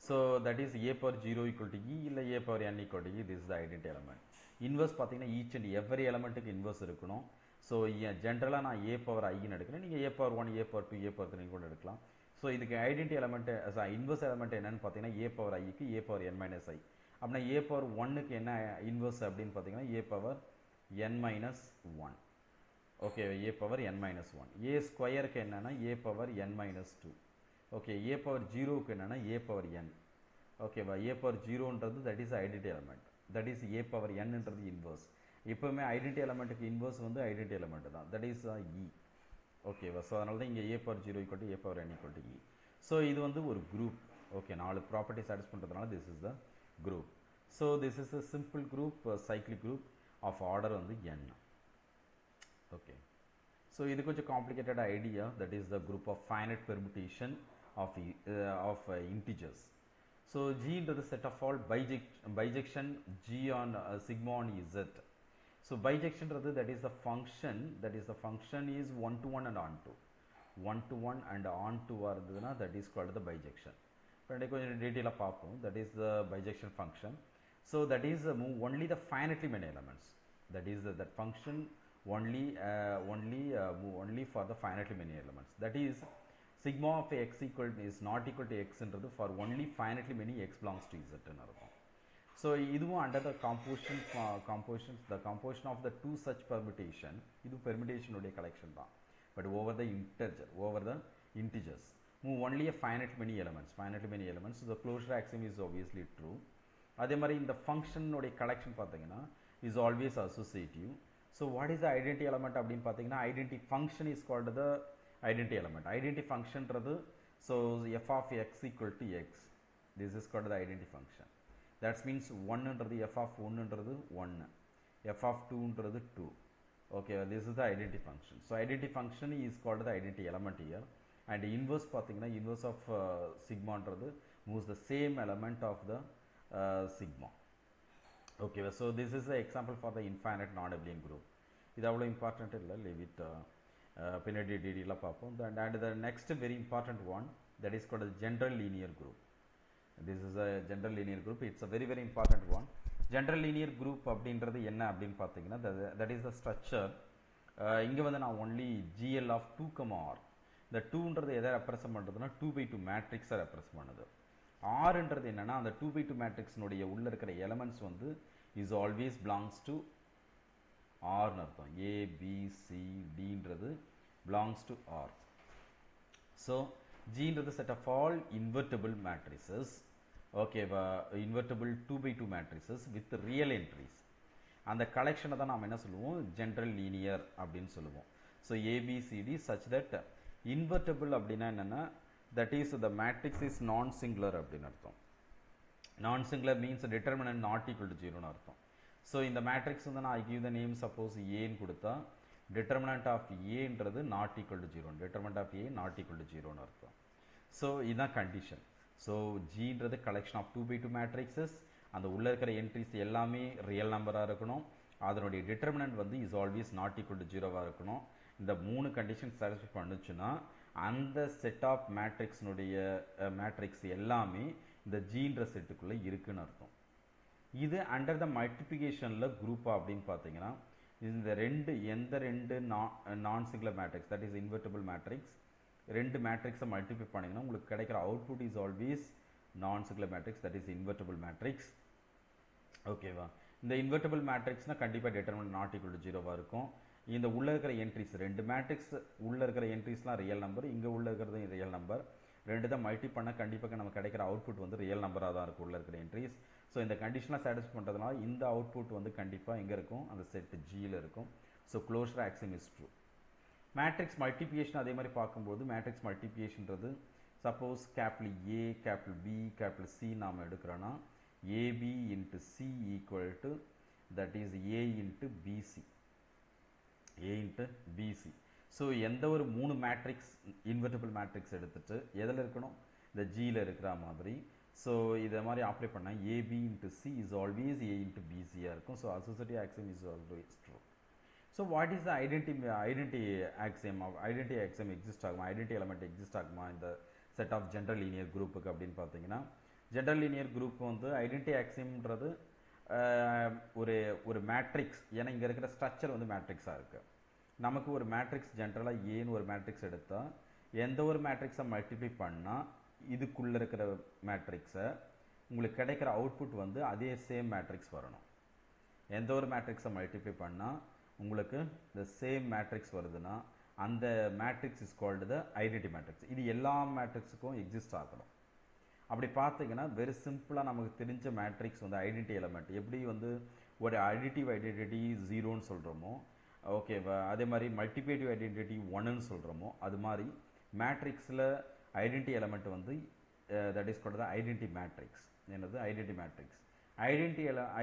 so that is A⁴0 = E இல்லை A⁴n = E, this is the identity element. Inverse பார்த்தீங்கன்னா ஈச் அண்ட் எவ்ரி எலமெண்ட்டுக்கு இன்வர்ஸ் இருக்கணும். ஸோ ஜென்ரலாக நான் A⁴i எடுக்கிறேன், நீங்கள் A⁴1, A⁴2, A⁴3 கூட எடுக்கலாம். ஸோ இதுக்கு ஐடென்டி எலமெண்ட் இன்வர்ஸ் எலமெண்ட் என்னன்னு பார்த்தீங்கன்னா A⁴iக்கு A⁴n-i. அப்படின்னா A⁴1க்கு என்ன இன்வர்ஸ் அப்படின்னு பார்த்தீங்கன்னா A⁴n-1. Okay, A⁴n-1. A² என்னன்னா A⁴n-2. ஓகே, A⁴0க்கு என்னன்னா A⁴n. ஓகேவா, A⁴0ன்றது that is identity element, that is A⁴nன்றது இன்வர்ஸ். எப்போவுமே ஐடென்டி எலமெண்ட்டுக்கு இன்வர்ஸ் வந்து ஐடென்டி எலமெண்ட் தான், தட் இஸ் E. ஓகேவா, ஸோ அதனால தான் இங்கே A⁴0 = A⁴n = E. ஸோ இது வந்து ஒரு குரூப். ஓகே, 4 ப்ராப்பர்ட்டி சாட்டிஸ் பண்ணுறதுனால this is the group. So this is a simple group, cyclic group of order வந்து n. ஓகே, ஸோ இது கொஞ்சம் complicated idea, that is the group of finite permutation of integers. So ஜின்றது set of all bijection G on sigma on Z. So பைஜெக்ஷன்றது that is the function is 1-to-1 and on-to. 1-to-1 and on-to இருந்ததுன்னா that is called the bijection. இப்போ கொஞ்சம் டீட்டெயிலாக பார்ப்போம். That is the bijection function. So that is move only the ஃபைனட்லி many elements. That is that function only for the finitely many elements. That is sigma of x is not equal to x for only finitely many x belongs to z ன்னு இருக்கும். So இதுவும் under the composition of the two such permutation, இது permutation உடைய collection தான், but over the integers move only a finitely many elements. So the closure axiom is obviously true. அதே மாதிரி இந்த ஃபங்க்ஷனுடைய கலெக்ஷன் பார்த்தீங்கன்னா is always associative. So what is the identity element அப்படின்னு பார்த்தீங்கன்னா identity function is called the identity element. Identity ஃபங்க்ஷன்றது so f of x equal to x, this is called the identity function. That's means ஒன்னுன்றது எஃப் ஆஃப் ஒன்னுன்றது ஒன்று, எஃப் ஆஃப் டூன்றது two. Okay, this is the identity function. So identity function is called the identity element here. And inverse பார்த்தீங்கன்னா inverse of sigma ன்றது moves the same element of the sigma. Okay, so this is the example for the infinite non-abelian group. இது அவ்வளோ இம்பார்ட்டன்ட் இல்லை, leave it பின்னாடி டீடெயிலாக பார்ப்போம். And the next very important one, that is called the general linear group. This is a general linear group. It's a very very important one. General linear group அப்படின்றது என்ன அப்படின்னு பார்த்தீங்கன்னா தட் இஸ் த ஸ்ட்ரக்சர். இங்கே வந்து நான் ஒன்லி ஜிஎல் ஆஃப் 2, இந்த 2ன்றது எதை ரெப்ரசன்ட் பண்ணுறதுன்னா 2/2 மேட்ரிக்ஸை ரெப்ரசன்ட் பண்ணுது. ஆர்ன்றது என்னென்னா அந்த 2/2 மேட்ரிக்ஸினுடைய உள்ளே இருக்கிற எலமெண்ட்ஸ் வந்து இஸ் ஆல்வேஸ் பிலாங்ஸ் டு ஆர்னு அர்த்தம். ABCDன்றது பிலாங்ஸ் டு ஆர். ஸோ ஜின்றது set of all invertible matrices. Okay, invertible 2/2 matrices with real entries. அந்த கலெக்ஷனை தான் நாம் என்ன சொல்லுவோம், ஜென்ரல் லீனியர் அப்படின்னு சொல்லுவோம். So A B C D such that invertible அப்படின்னா என்னென்னா that is the matrix is non singular அப்படின்னு அர்த்தம். Non singular means determinant not equal to 0ன்னு அர்த்தம். ஸோ இந்த மேட்ரிக்ஸ் வந்து நான் I give the name suppose ஏன்னு கொடுத்தா டிட்டர்மினன்ட் ஆஃப் ஏன்றது not equal to 0, determinant of A not equal to 0ன்னு அர்த்தம். ஸோ இதுதான் கண்டிஷன். ஸோ ஜின்றது கலெக்ஷன் ஆஃப் 2/2 மேட்ரிக்ஸஸ். அந்த உள்ளே இருக்கிற என்ட்ரிஸ் எல்லாமே ரியல் நம்பராக இருக்கணும். அதனுடைய டிட்டர்மினன்ட் வந்து is always not equal to 0வாக இருக்கணும். இந்த 3 கண்டிஷன் சாட்டிஸ்ஃபை பண்ணுச்சுன்னா அந்த செட் ஆஃப் மேட்ரிக்ஸினுடைய மேட்ரிக்ஸ் எல்லாமே இந்த ஜின்ற செட்டுக்குள்ளே இருக்குன்னு அர்த்தம். இது அண்டர் த மல்டிப்ளிகேஷனில் குரூப்பா அப்படின்னு பார்த்தீங்கன்னா இந்த எந்த ரெண்டு நான் singular matrix that is invertible matrix ரெண்டு மேட்ரிக்ஸை மல்டிப்ளை பண்ணிங்கன்னா உங்களுக்கு கிடைக்கிற அவுட்புட் இஸ் ஆல்வேஸ் நான் singular matrix that is invertible matrix. ஓகேவா? இந்த இன்வெர்டிபிள் மேட்ரிக்ஸ்னால் கண்டிப்பாக டிட்டர்மினன்ட் நாட் ஈக்குவல் டு 0வாக இருக்கும். இந்த உள்ளே இருக்கிற என்ட்ரிஸ் ரெண்டு மேட்ரிக்ஸ் உள்ளே இருக்கிற என்ட்ரிஸ்லாம் ரியல் நம்பர், இங்கே உள்ளே இருக்கிறது ரியல் நம்பர். ரெண்டு தான் மல்டி பண்ணால் கண்டிப்பாக நமக்கு கிடைக்கிற அவுட்புட் வந்து ரியல் நம்பராக தான் இருக்கும் உள்ளே இருக்கிற என்ட்ரிஸ். ஸோ இந்த கண்டிஷனாக சாட்டிஸ்ஃபை பண்ணுறதுனால இந்த அவுட்புட் வந்து கண்டிப்பாக எங்கே இருக்கும், அந்த செட் ஜியில் இருக்கும். So closure axiom is true. Matrix multiplication அதே மாதிரி பார்க்கும்போது மேட்ரிக்ஸ் மல்டிப்ளிகேஷன்றது suppose capital A capital B capital C நாம் எடுக்கிறோன்னா A B into C equal to that is A into B C, A into B C. So எந்த ஒரு 3 மேட்ரிக்ஸ் இன்வெர்டிபிள் மேட்ரிக்ஸ் எடுத்துகிட்டு எதில் இருக்கணும், இந்த ஜியில் இருக்கிற மாதிரி. ஸோ இதை மாதிரி அப்ளை பண்ணால் A B into C is always A into பிசியாக இருக்கும். So associative axiom is always true. So what is the identity axiom of identity axiom exist ஆகுமா, identity element exist ஆகுமா இந்த set of general linear group அப்படின்னு பார்த்தீங்கன்னா general linear group வந்து identity axiomன்றது ஒரு மேட்ரிக்ஸ். ஏன்னா இங்கே இருக்கிற ஸ்ட்ரக்சர் வந்து மேட்ரிக்ஸாக இருக்குது. நமக்கு ஒரு மேட்ரிக்ஸ் ஜென்ரலாக ஏன்னு ஒரு மேட்ரிக்ஸ் எடுத்தால் எந்த ஒரு மேட்ரிக்ஸை மல்டிப்ளை பண்ணால் இதுக்குள்ளே இருக்கிற மேட்ரிக்ஸை உங்களுக்கு கிடைக்கிற அவுட்புட் வந்து அதே சேம் மேட்ரிக்ஸ் வரணும். எந்த ஒரு மேட்ரிக்ஸை மல்டிப்ளை பண்ணால் உங்களுக்கு இந்த சேம் மேட்ரிக்ஸ் வருதுன்னா அந்த matrix is called the identity matrix. இது எல்லா மேட்ரிக்ஸுக்கும் எக்ஸிஸ்ட் ஆகணும். அப்படி பார்த்தீங்கன்னா வெரி சிம்பிளாக நமக்கு தெரிஞ்ச மேட்ரிக்ஸ் வந்து ஐடென்டி எலமெண்ட் எப்படி வந்து ஒரு அடிட்டிவ் ஐடென்டிட்டி 0ன்னு சொல்கிறோமோ, ஓகேவா, அதே மாதிரி மல்டிப்ளிகேட்டிவ் ஐடென்டிட்டி 1ன்னு சொல்கிறோமோ, அது மாதிரி மேட்ரிக்ஸில் ஐடென்டி எலமெண்ட் வந்து that is called the identity matrix. என்னது ஐடென்டி மேட்ரிக்ஸ்.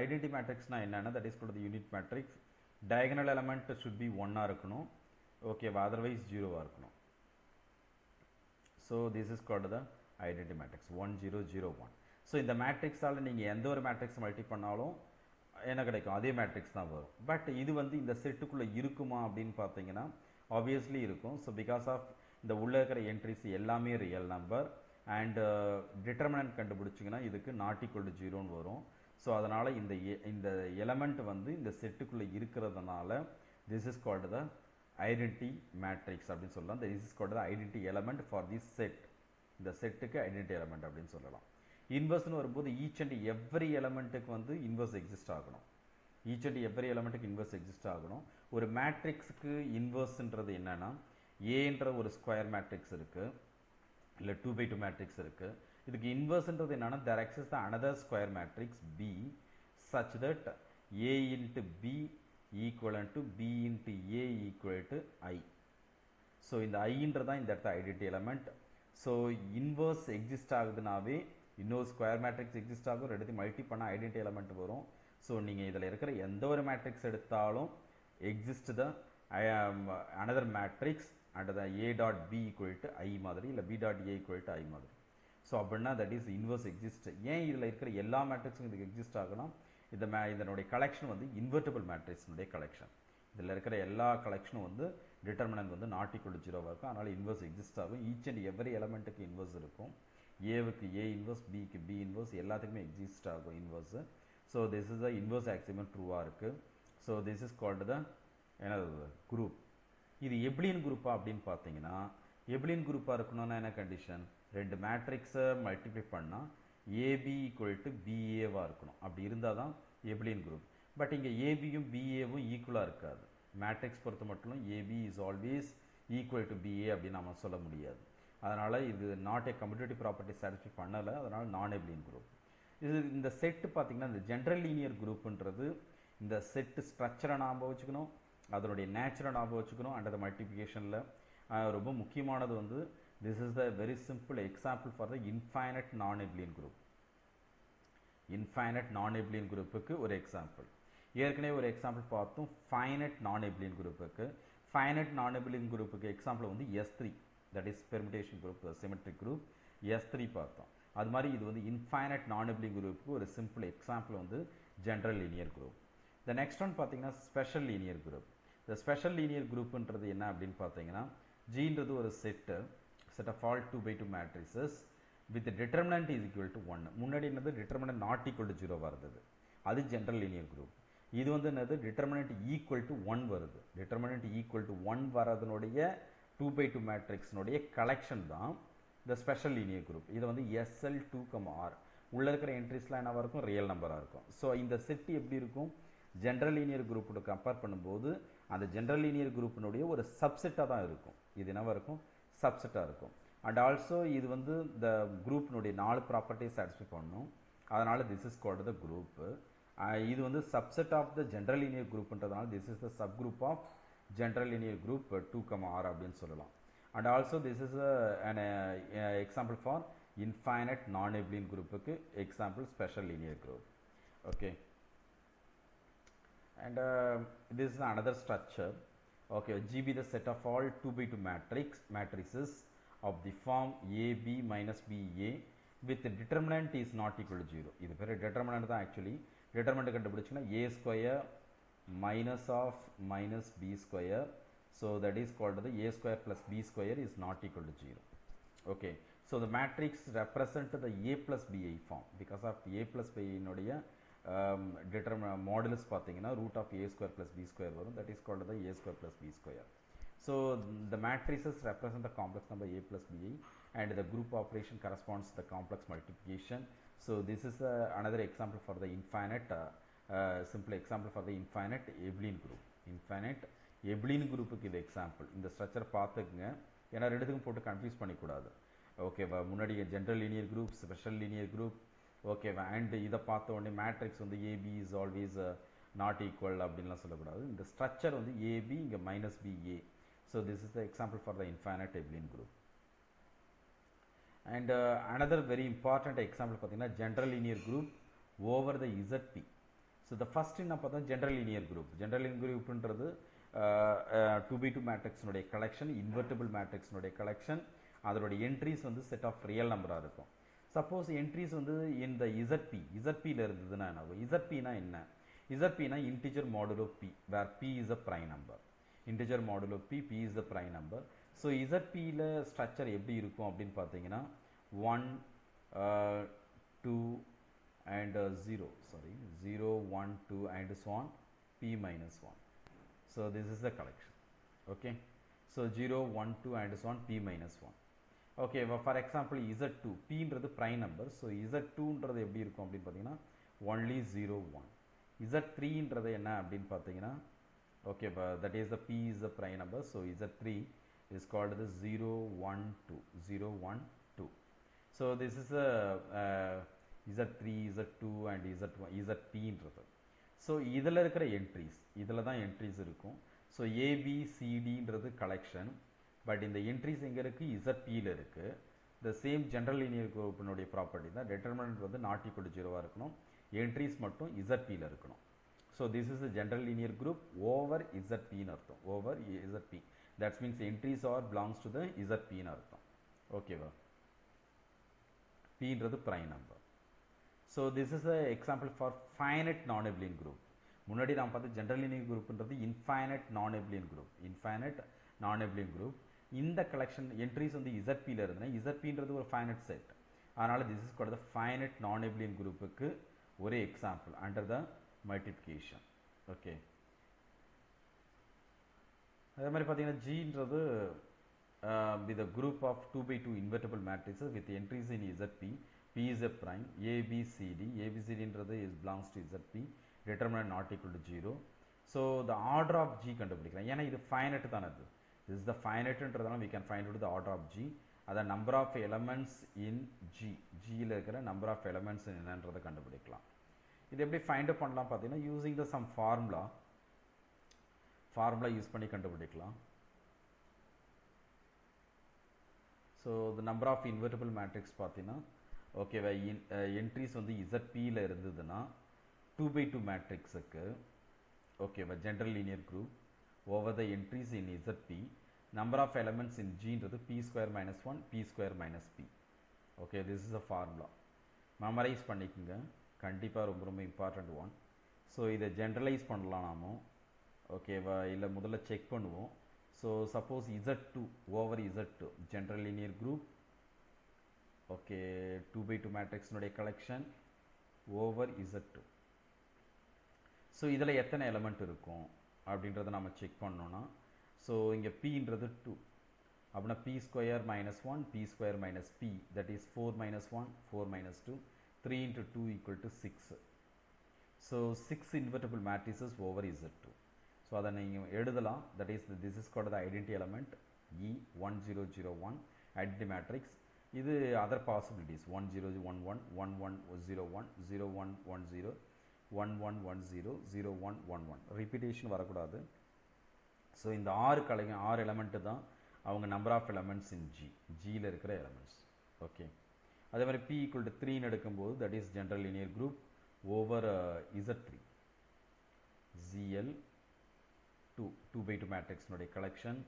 ஐடென்டி மேட்ரிக்ஸ்னால் என்னென்னா that is called the unit matrix. Diagonal element should be 1ஆக இருக்கணும், ஓகேவா, அதர்வைஸ் 0வாக இருக்கணும். So this is called the identity matrix 1 0 0 1. So இந்த மேட்ரிக்ஸால் நீங்கள் எந்த ஒரு மேட்ரிக்ஸ் மல்டி பண்ணாலும் என்ன கிடைக்கும், அதே மேட்ரிக்ஸ் தான் வரும். பட் இது வந்து இந்த செட்டுக்குள்ளே இருக்குமா அப்படின்னு பார்த்தீங்கன்னா ஆப்வியஸ்லி இருக்கும். ஸோ பிகாஸ் ஆஃப் இந்த உள்ளே இருக்கிற என்ட்ரிஸ் எல்லாமே ரியல் நம்பர் அண்ட் டிட்டர்மினன்ட் கண்டுபிடிச்சிங்கன்னா இதுக்கு நாட் ஈக்குவல் டு 0ன்னு வரும். ஸோ அதனால் இந்த எலமெண்ட் வந்து இந்த செட்டுக்குள்ளே இருக்கிறதுனால this is called the identity matrix அப்படின்னு சொல்லலாம். This is called the identity element for this set. இந்த செட்டுக்கு ஐடென்டி எலமெண்ட் அப்படின்னு சொல்லலாம். இன்வெர்ஸ்னு வரும்போது ஈச் அண்ட் எவ்ரி எலமெண்ட்டுக்கு வந்து இன்வெர்ஸ் எக்ஸிஸ்ட் ஆகணும். ஈச் அண்ட் எவ்ரி எலமெண்ட்டுக்கு இன்வெர்ஸ் எக்ஸிஸ்ட் ஆகணும். ஒரு மேட்ரிக்ஸுக்கு இன்வெர்ஸ்ன்றது என்னென்னா ஏன்ற ஒரு ஸ்கொயர் மேட்ரிக்ஸ் இருக்குது, இல்லை 2/2 மேட்ரிக்ஸ் இருக்குது. இதுக்கு இன்வர்ஸ்ன்றது என்னன்னா there exists the another square matrix B such that A into B equivalent to B into A equal to I. So இந்த ஐன்றதா இந்த இடத்த identity element. So inverse exist ஆகுதுனாவே இன்னொரு ஸ்கொயர் மேட்ரிக்ஸ் எக்ஸிஸ்ட் ஆகும், ரெண்டுத்தையும் மல்டி பண்ணால் ஐடென்டி எலமெண்ட் வரும். ஸோ நீங்கள் இதில் இருக்கிற எந்த ஒரு மேட்ரிக்ஸ் எடுத்தாலும் exist the another matrix and the A dot B equal to I மாதிரி, இல்லை B dot A equal to I மாதிரி. ஸோ அப்படின்னா தட் இஸ் இன்வர்ஸ் எக்ஸிஸ்ட். ஏன் இதில் இருக்கிற எல்லா மேட்ரிக்ஸும் இதுக்கு எக்ஸிஸ்ட் ஆகணும்? இதனுடைய கலெக்ஷன் வந்து இன்வெர்டிபிள் மேட்ரிக்ஸினுடைய கலெக்ஷன். இதில் இருக்கிற எல்லா கலெக்ஷனும் வந்து டிட்டர்மினன்ட் வந்து நாட் ஈக்குவல் டு 0 இருக்கும். அதனால் இன்வர்ஸ் எக்ஸிஸ்ட் ஆகும். ஈச் அண்ட் எவரி எலமெண்ட்டுக்கு இன்வர்ஸ் இருக்கும். ஏவுக்கு ஏ இன்வர்ஸ், பிக்கு பி இன்வர்ஸ், எல்லாத்துக்குமே எக்ஸிஸ்ட் ஆகும் inverse. So this is the inverse axiom ட்ரூவாக இருக்குது. So this is called the என்னது குரூப். இது எப்ளியன் குரூப்பா அப்படின்னு பார்த்தீங்கன்னா, எப்ளியன் குரூப்பாக இருக்கணும்னா என்ன கண்டிஷன்? ரெண்டு மேட்ரிக்ஸை மல்டிப்ளை பண்ணால் ஏபி ஈக்குவல் டு பிஏவாக இருக்கணும். அப்படி இருந்தால் தான் எப்ளியன் குரூப். பட் இங்கே ஏபியும் பிஏவும் ஈக்குவலாக இருக்காது. மேட்ரிக்ஸ் பொறுத்த மட்டும் AB is always equal to BA அப்படின்னு நம்ம சொல்ல முடியாது. அதனால் இது not a commutative property satisfy பண்ணலை. அதனால் நான் எப்ளியன் குரூப். இது இந்த செட்டு பார்த்திங்கன்னா இந்த ஜென்ரல் லீனியர் குரூப்புன்றது இந்த செட்டு ஸ்ட்ரக்சரை ஞாபகம் வச்சுக்கணும், அதனுடைய நேச்சரை ஞாபகம் வச்சுக்கணும். அண்ட் அந்த மல்டிப்ளிகேஷனில் ரொம்ப முக்கியமானது வந்து this is the very simple example for the infinite non எப்ளியன் group. Infinite non abelian குரூப்புக்கு ஒரு எக்ஸாம்பிள். ஏற்கனவே ஒரு எக்ஸாம்பிள் பார்த்தோம் ஃபைனட் நான் எப்ளியன் குரூப்புக்கு. ஃபைனட் நான் எப்ளியன் குரூப்புக்கு எக்ஸாம்பிள் வந்து S3, that is permutation group, symmetric group S3 பார்த்தோம். அது மாதிரி இது வந்து இன்ஃபைனட் நான் எப்ளியன் குரூப்புக்கு ஒரு சிம்பிள் எக்ஸாம்பிள் வந்து general linear group. The next one பார்த்தீங்கன்னா ஸ்பெஷல் லீனியர் குரூப். இந்த ஸ்பெஷல் லீனியர் குரூப்ன்றது என்ன அப்படின்னு பார்த்தீங்கன்னா, ஜின்றது ஒரு set of all 2x2 matrices with determinant is equal to 1. முன்னாடி என்னது டிட்டர்மினன்ட் நாட் ஈக்குவல் டு 0 வருது, அது ஜென்ரல் லீனியர் குரூப். இது வந்து என்னது டிட்டர்மினன்ட் ஈக்குவல் டு 1 வருது. டிட்டர்மினன்ட் ஈக்குவல் டு 1 வரதுனுடைய 2x2 மேட்ரிக்ஸ்னுடைய கலெக்ஷன் தான் இந்த ஸ்பெஷல் லீனியர் குரூப். இது வந்து SL2R உள்ள இருக்கிற என்ட்ரிஸ்லாம் என்னவா இருக்கும்? ரியல் நம்பராக இருக்கும். ஸோ இந்த செட் எப்படி இருக்கும்? ஜென்ரல் லீனியர் குரூப்போட கம்பேர் பண்ணும்போது அந்த ஜென்ரல் லீனியர் குரூப்பினுடைய ஒரு சப்செட்டாக தான் இருக்கும். இது என்னவா இருக்கும்? சப்செட்டாக இருக்கும். அண்ட் ஆல்சோ இது வந்து இந்த குரூப்பினுடைய 4 ப்ராப்பர்ட்டிஸ் சாட்டிஸ்ஃபை பண்ணணும். அதனால் this is called the group. இது வந்து subset of the general linear குரூப்ன்றதுனால this is the sub group of general linear group 2R அப்படின்னு சொல்லலாம். And also this is an example for infinite non abelian குரூப்புக்கு example special linear group. Okay, and this is another structure. Okay, GB the set of all 2x2 matrices of the form AB minus BA with the determinant is not equal to 0. இது பேர் determinant தான். actually determinant கண்டுபிடிச்சிங்கன்னா a square minus of minus b square, so that is called the a square plus b square is not equal to 0. Okay, so the matrix represent the a plus bi form because of a plus bi இனுடைய modulus பார்த்தீங்கன்னா root of a square plus b square வரும். that is called the a square plus b square. So the matrices represent the complex number a plus bi and the group operation corresponds to the complex multiplication. So this is another example for the infinite simple example for the infinite abelian group. infinite abelian groupக்கு இது எக்ஸாம்பிள். இந்த ஸ்ட்ரக்சர் பார்த்துக்குங்க, ஏன்னா ரெண்டுத்துக்கும் போட்டு கன்ஃபியூஸ் பண்ணிக்கூடாது. ஓகேவா? முன்னாடி general linear group, special linear group, ஓகேவா? அண்ட் இதை பார்த்த உடனே மேட்ரிக்ஸ் வந்து A B is always not equal அப்படின்லாம் சொல்லக்கூடாது. இந்த ஸ்ட்ரக்சர் வந்து ஏபி இங்கே minus B A. So this is the example for the infinite abelian group. And another very important example பார்த்தீங்கன்னா general linear group over the ZP. So the first என்ன பார்த்தா general linear group. General linear குரூப்ன்றது 2x2 மேட்ரிக்ஸ்னுடைய கலெக்ஷன், இன்வெர்டிபிள் மேட்ரிக்ஸ்னுடைய கலெக்ஷன். அதனுடைய என்ட்ரிஸ் வந்து செட் ஆஃப் ரியல் நம்பராக இருக்கும். சப்போஸ் என்ட்ரிஸ் வந்து இந்த ZPயில் இருந்ததுன்னா என்ன ஆகும்? ZPனா என்ன? ZPனா integer modulo P, where P is a prime number. Integer modulo P is a prime number. So ZPயில் ஸ்ட்ரக்சர் எப்படி இருக்கும் அப்படின்னு பார்த்தீங்கன்னா 1 2 and 0, sorry 0 1 2 and so on P minus 1. So this is the collection. Okay, so 0 1 2 and so on P minus 1. Okay, for example Z2 Pன்றது ப்ரைம் நம்பர். ஸோ Z2ன்றது எப்படி இருக்கும் அப்படின்னு பார்த்தீங்கன்னா ஒன்லி 0 1. Z3ன்றது என்ன அப்படின்னு பார்த்தீங்கன்னா okay, that is the P is the prime number. So Z3 is called the 0 1 2 0 1 2. So this is a Z3, Z2 and Z1, ZPன்றது. ஸோ இதில் இருக்கிற என்ட்ரிஸ், இதில் தான் என்ட்ரிஸ் இருக்கும். ஸோ ஏபிசிடின்றது கலெக்ஷன், பட் இந்த என்ட்ரிஸ் எங்கே இருக்குது, இசட்பியில் இருக்குது. த சேம் ஜென்ரல் லீனியர் குரூப்பினுடைய ப்ராப்பர்ட்டி தான். டெட்டர்மினன்ட் வந்து நாட் ஈக்குவல் டு ஜீரோவாக இருக்கணும், என்ட்ரிஸ் மட்டும் இசட்பியில் இருக்கணும். So this is the general linear group over இசட்பின்னு அர்த்தம், over ZP. That's means entries are belongs to the இசட்பின்னு அர்த்தம். ஓகேவா? பின்றது prime number. So this is a example for finite non abelian group. முன்னாடி நான் பார்த்து ஜென்ரல் லீனியர் குரூப்ன்றது இன்ஃபைனட் நான் எபிலியன் குரூப், இன்ஃபைனட் நான் எபிலியன் குரூப். இந்த கலெக்ஷன் என்ட்ரிஸ் வந்து இசட்பியில் இருந்ததுன்னா இசட்பின்றது ஒரு ஃபைனட் செட், அதனால் this is called the finite non எபிலியன் குரூப்புக்கு ஒரு example under the multiplication. Okay, அதே மாதிரி பார்த்தீங்கன்னா ஜின்றது with a group of 2x2 invertible matrices with entries in ZP. P is a prime. ABCD, ABCDன்றது is belongs to ZP, determinant not equal to 0. So the order of G கண்டுபிடிக்கிறேன், ஏன்னா இது finite தானே. This is the finiteன்றதுனால we can find out the order of G. அத number of elements in G, Gல இருக்கிற number of elements என்னன்றதை கண்டுபிடிக்கலாம். இது எப்படி find out பண்ணலாம் பார்த்தீங்கன்னா using the some formula use பண்ணி கண்டுபிடிக்கலாம். So the number of invertible matrix பார்த்தீங்கன்னா ஓகேவா, என்ட்ரிஸ் வந்து இசட்பியில் இருந்ததுன்னா 2x2 மேட்ரிக்ஸுக்கு ஓகேவா general linear group over the entries in ZP, number of elements in ஜின்றது p² - 1 p² - p. Okay, this is a formula. Memorize பண்ணிக்கோங்க, கண்டிப்பாக ரொம்ப ரொம்ப இம்பார்ட்டண்ட் ஒன். ஸோ இதை ஜென்ரலைஸ் பண்ணலாம் நாம. ஓகேவா, இல்லை முதல்ல செக் பண்ணுவோம். So suppose Z2 over Z2 general linear group, okay, 2x2 matrix நுடைய collection over Z2. So இதில் எத்தனை எலமெண்ட் இருக்கும் அப்படின்றத நம்ம செக் பண்ணோன்னா, ஸோ இங்கே Pன்றது 2 அப்படின்னா p² - 1 p² - p, that is 4 - 1 4 - 2, 3 into 2 equal to 6. So 6 invertible matrices over Z2. So அதை நீங்கள் எழுதலாம். That is this is called the identity element E1001 identity matrix. இது அதர் பாசிபிலிட்டிஸ் 1011 1101 0110 1110 0111 ரிப்பீட்டேஷன் வரக்கூடாது. ஸோ இந்த 6 எலமெண்ட்டு தான் அவங்க நம்பர் ஆஃப் எலமெண்ட்ஸ் இன் ஜியில் இருக்கிற எலமெண்ட்ஸ். ஓகே, அதே மாதிரி P = 3ன்னு எடுக்கும்போது that is general linear group over Z3 ZL 2x2 matrix நுடைய collection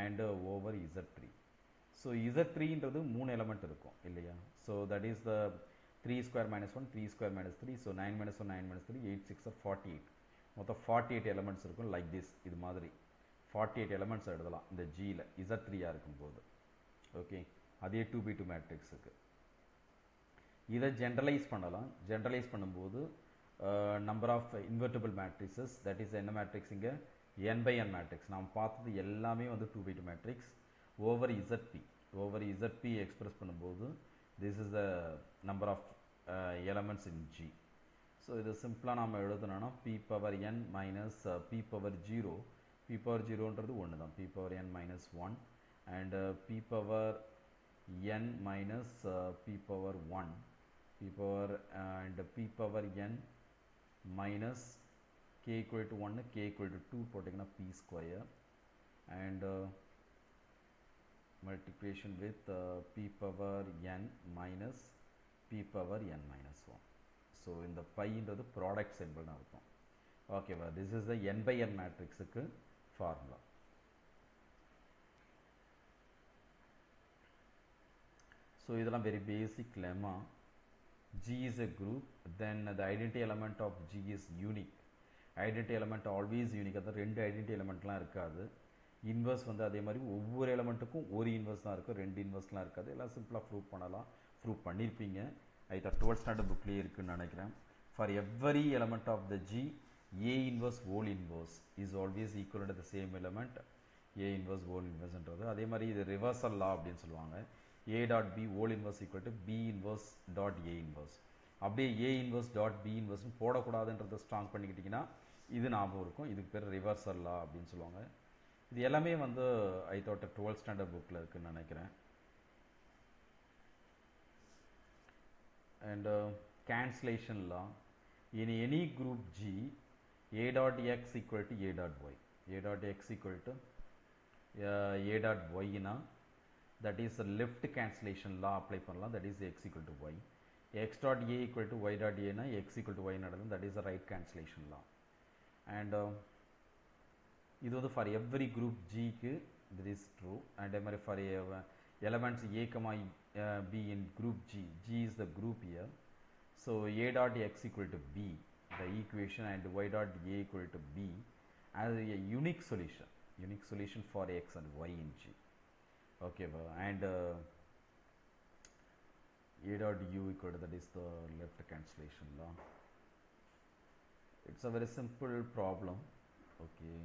and over Z3. So Z3ன்றது 3 எலமெண்ட் இருக்கும் இல்லையா. So that is the 3² - 1 3² - 3, so 9 - 1 9 - 3 8 6 48, மொத்தம் 48 எலமெண்ட்ஸ் இருக்கும். லைக் திஸ், இது மாதிரி 48 எலமெண்ட்ஸ் எழுதலாம் இந்த ஜியில் Z3யாக இருக்கும்போது. ஓகே, அதே 2x2 மேட்ரிக்ஸுக்கு இதை ஜென்ரலைஸ் பண்ணலாம். ஜென்ரலைஸ் பண்ணும்போது number of invertible matrices, that is என்ன மேட்ரிக்ஸ் இங்கே n/n மேட்ரிக்ஸ். நாம் பார்த்தது எல்லாமே வந்து 2x2 matrix over ZP express பண்ணும்போது this is the number of elements in G. So இது சிம்பிளாக நாம் எழுதணும்னா p⁻n மைனஸ் p⁻0, p⁻0ன்றது ஒன்று தான், p⁻n - 1 and p⁻n minus p⁻1 and p⁻n minus k equal to 1 k equal to 2 போட்டிங்கன்னா p² and multiplication with p⁻n minus p⁻n minus 1. So இந்த பைன்றது ப்ராடக்ட் சிம்பிள்னு அர்த்தம். ஓகேவா, திஸ் இஸ் த n/n மேட்ரிக்ஸுக்கு ஃபார்முலா. ஸோ இதெல்லாம் very basic lemma. G is a group, then the identity element of G is unique. Identity element always unique. அது 2 identity elementலாம் இருக்காது. இன்வர்ஸ் வந்து அதே மாதிரி ஒவ்வொரு எலமெண்ட்டுக்கும் ஒரு இன்வர்ஸ் தான் இருக்கும், 2 இன்வர்ஸ்லாம் இருக்காது. எல்லாம் சிம்பிளாக ப்ரூவ் பண்ணலாம். ப்ரூவ் பண்ணியிருப்பீங்க. ஐ 12th ஸ்டாண்டர்ட் புக்லேயே இருக்குன்னு நினைக்கிறேன். For every element of the G, A inverse whole inverse is always equal to the same element, A inverse whole inverseன்றது. அதே மாதிரி இது ரிவர்சல் லா அப்படின்னு சொல்லுவாங்க. A dot B whole inverse equal to B inverse dot A inverse. அப்படியே A inverse dot B inverse போடக்கூடாதுன்றதை ஸ்ட்ராங் பண்ணிக்கிட்டிங்கன்னா இது ஞாபகம் இருக்கும். இதுக்கு பேர் ரிவர்சல் லா அப்படின்னு சொல்லுவாங்க. இது எல்லாமே வந்து ஐ தாட் 12th ஸ்டாண்டர்ட் புக்கில் இருக்குன்னு நினைக்கிறேன். and cancellation law. In any group G, a dot x equal to a dot y. A dot x equal to a dot y na, that is a left cancellation law apply பண்ணலாம், that is x equal to y. X dot a equal to y dot a na x equal to y நடக்கும், that is the right cancellation law. And இது வந்து for every group G க்கு this is true, and for elements a comma b in group G, G is the group here, so a dot x equal to b, the equation, and y dot a equal to b as a unique solution for x and y in G. Okay, and a dot u equal to, that is the left cancellation law. It's a very simple problem. Okay,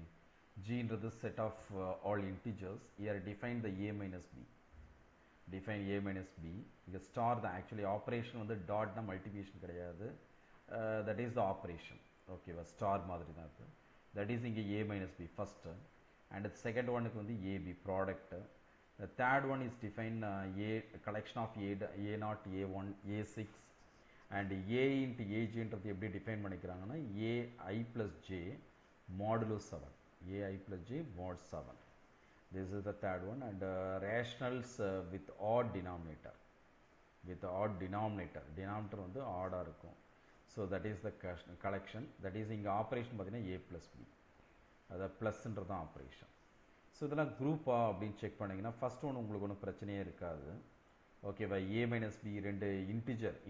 G into the set of all integers. Here define the a minus b. Define a minus b. You star the actually operation on the dot na multiplication கிடையாது. That is the operation. Okay, star மாதிரி தான் இருக்கு. That is இங்க a minus b first, and the second one is வந்து ab product. The third one is define a collection of a naught, a1, a6, and a into ag என்றது எப்படி define பண்ணிக்கிறாங்கன்னா ai plus j modulo 7, ai plus j mod 7. This is the third one, and rationals with odd denominator. With odd denominator வந்து odd ஆ இருக்கும். So that is the collection. That is இங்க operation பார்த்தீங்கன்னா a plus b, அதாவது ப்ளஸ்ன்றது தான் ஆப்ரேஷன். ஸோ இதெல்லாம் குரூப்பா அப்படின்னு செக் பண்ணிங்கன்னா ஃபஸ்ட் ஒன்று உங்களுக்கு ஒன்றும் பிரச்சனையே இருக்காது. ஓகேவா, a மைனஸ் பி ரெண்டு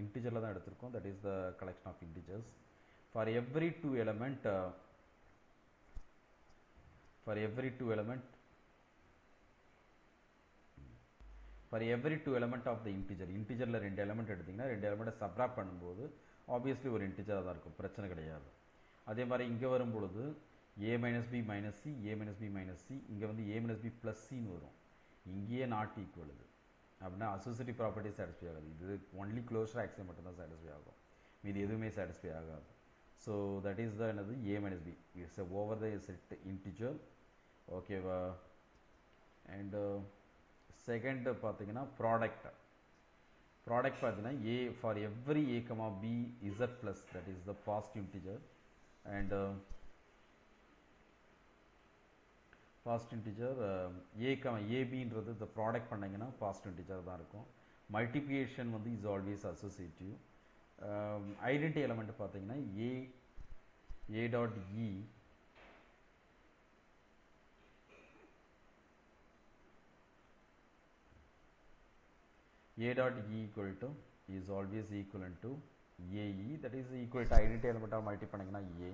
இன்டிஜரில் தான் எடுத்திருக்கோம். That is the collection of integers. For every two element for every two element of the integerல ரெண்டு எலிமெண்ட் எடுத்தீங்கன்னா ரெண்டு எலிமெண்ட்டை சப்ராக்ட் பண்ணும்போது ஆப்வியஸ்லி ஒரு இன்டிஜராக தான் இருக்கும், பிரச்சனை கிடையாது. அதே மாதிரி இங்கே வரும்பொழுது a minus b minus c, a minus b minus c, இங்கே வந்து a minus b plus cன்னு வரும். இங்கேயே நாட் ஈக்குவல் இது அப்படின்னா அசோசியேட்டிவ் ப்ராப்பர்ட்டி சாட்டிஸ்ஃபை ஆகாது. இது ஒன்லி க்ளோஷர் ஆக்சியம் மட்டும்தான் சாட்டிஸ்ஃபை ஆகும், மீது எதுவுமே சாட்டிஸ்ஃபை ஆகாது. ஸோ தட் இஸ் த என்னது a minus b it's over the set integer. ஓகேவா, அண்ட் செகண்ட் பார்த்தீங்கன்னா ப்ராடக்ட் பார்த்தீங்கன்னா a for every a comma b z plus, that is the positive integer, and positive integer a comma abன்றது the product பண்ணிங்கன்னா பாசிட்டிவ் இன்டிஜர் தான் இருக்கும். மல்டிப்ளிகேஷன் வந்து is always associative. Identity element பார்த்தீங்கன்னா a dot e a dot e equal to is always equivalent to ae, that is equal to identity element ஆக மல்டி பண்ணிங்கன்னா a.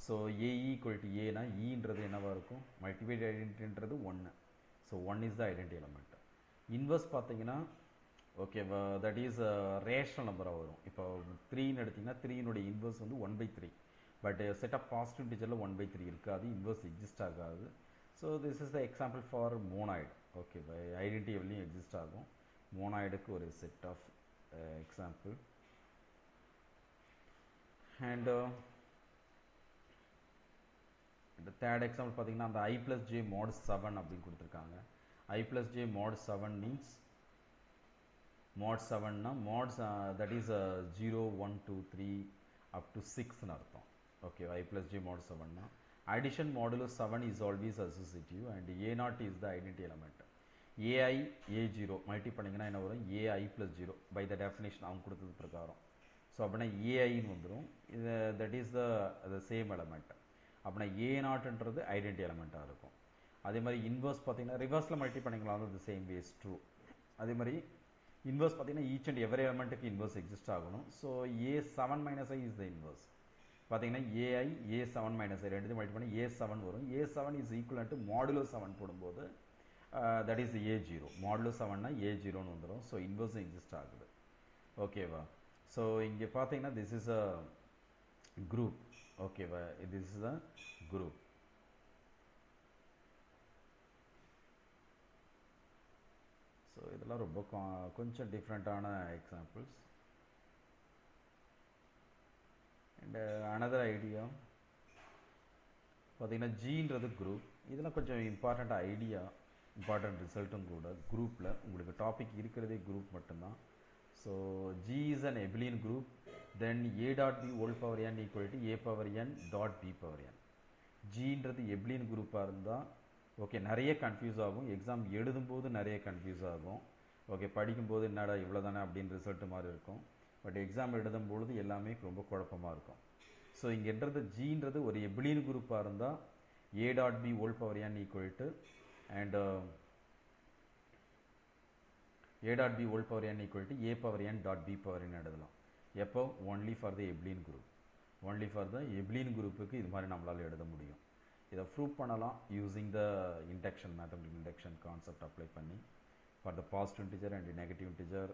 So ae equal to a னா eன்றது என்னவாக இருக்கும், மல்டிப்ளைட் ஐடென்டின்றது 1. So 1 is the identity element. Inverse பார்த்தீங்கன்னா ஓகேவா, தட் இஸ் ரேஷனல் நம்பராக வரும். இப்போ 3ன்னு எடுத்திங்கன்னா 3னுடைய இன்வர்ஸ் வந்து 1/3, பட் செட் ஆஃப் பாசிட்டிவ் இன்டிஜரில் 1/3 இருக்காது, இன்வர்ஸ் எக்ஸிஸ்ட் ஆகாது. So this is the example for monoid. ஓகேவா, ஐடென்டி எவ்வளோ எக்ஸிஸ்ட் ஆகும், மோனாய்டுக்கு ஒரு செட் ஆஃப் எக்ஸாம்பிள். அண்ட் இந்த தேர்ட் எக்ஸாம்பிள் பார்த்தீங்கன்னா அந்த i plus j mod 7 அப்படின்னு கொடுத்துருக்காங்க. i plus j mod 7 means mod 7னா mods that is 0 1 2 3 up to 6ன்னு அர்த்தம். Okay, i plus j mod 7னா addition modulo 7 is always associative, and a0 is the identity element. ai a0 multi பண்ணிங்கன்னா என்ன வரும், ai plus 0 by the definition அவங்க கொடுத்தது பிரகாரம். ஸோ அப்படின்னா ஏஐன்னு வந்துடும். இது that is the same element. அப்படின்னா a0ன்றது ஐடென்டி எலமெண்ட்டாக இருக்கும். அதே மாதிரி இன்வர்ஸ் பார்த்தீங்கன்னா ரிவர்ஸில் மல்டி பண்ணிக்கலாம், அது சேம் வேஸ் ட்ரூ. அதே மாதிரி இன்வர்ஸ் பார்த்தீங்கன்னா ஈச் அண்ட் எவரி எலமெண்ட்டுக்கு இன்வர்ஸ் எக்ஸிஸ்ட் ஆகணும். So a7 minus i is the inverse. பார்த்தீங்கன்னா ஏஐ a7 minus i ரெண்டுத்தையும் மல்டி பண்ணி a7 வரும். a7 is equal to modulo 7 போடும்போது தட் இஸ் a0. மாடுலோ 7னா a0ன்னு வந்துடும். ஸோ இன்வர்ஸும் எக்ஸிஸ்ட் ஆகுது. ஓகேவா, ஸோ இங்கே பார்த்தீங்கன்னா திஸ் இஸ் அ குரூப். ஓகேவா, this is a group. So இதெல்லாம் ரொம்ப கொஞ்சம் டிஃப்ரெண்ட்டான எக்ஸாம்பிள்ஸ். அண்ட் அனதர் ஐடியா பார்த்தீங்கன்னா ஜின்றது குரூப். இதெல்லாம் கொஞ்சம் இம்பார்ட்டண்ட் ஐடியா, இம்பார்ட்டண்ட் ரிசல்ட்டும் கூட. குரூப்பில் உங்களுக்கு டாபிக் இருக்கிறதே குரூப் மட்டும்தான். So G is an abelian group, then A dot B whole power n equal to A power n dot B power n. Gன்றது abelian குரூப்பாக இருந்தால் ஓகே நிறைய கன்ஃபியூஸ் ஆகும், எக்ஸாம் எழுதும்போது நிறைய கன்ஃபியூஸ் ஆகும், ஓகே படிக்கும்போது என்னடா இவ்வளோ தானே அப்படின்னு ரிசல்ட் மாதிரி இருக்கும், பட் எக்ஸாம் எழுதும்பொழுது எல்லாமே ரொம்ப குழப்பமாக இருக்கும். ஸோ இங்கேன்றது ஜின்றது ஒரு abelian குரூப்பாக இருந்தால் A dot B whole power n equal to and A dot B whole power n equal to A power n dot B power n எழுதலாம். எப்போ only for the abelian group, only for the abelian குரூப்புக்கு இது மாதிரி நம்மளால் எழுத முடியும். இதை ப்ரூவ் பண்ணலாம் using the induction, mathematical induction concept apply பண்ணி for the positive integer and negative integer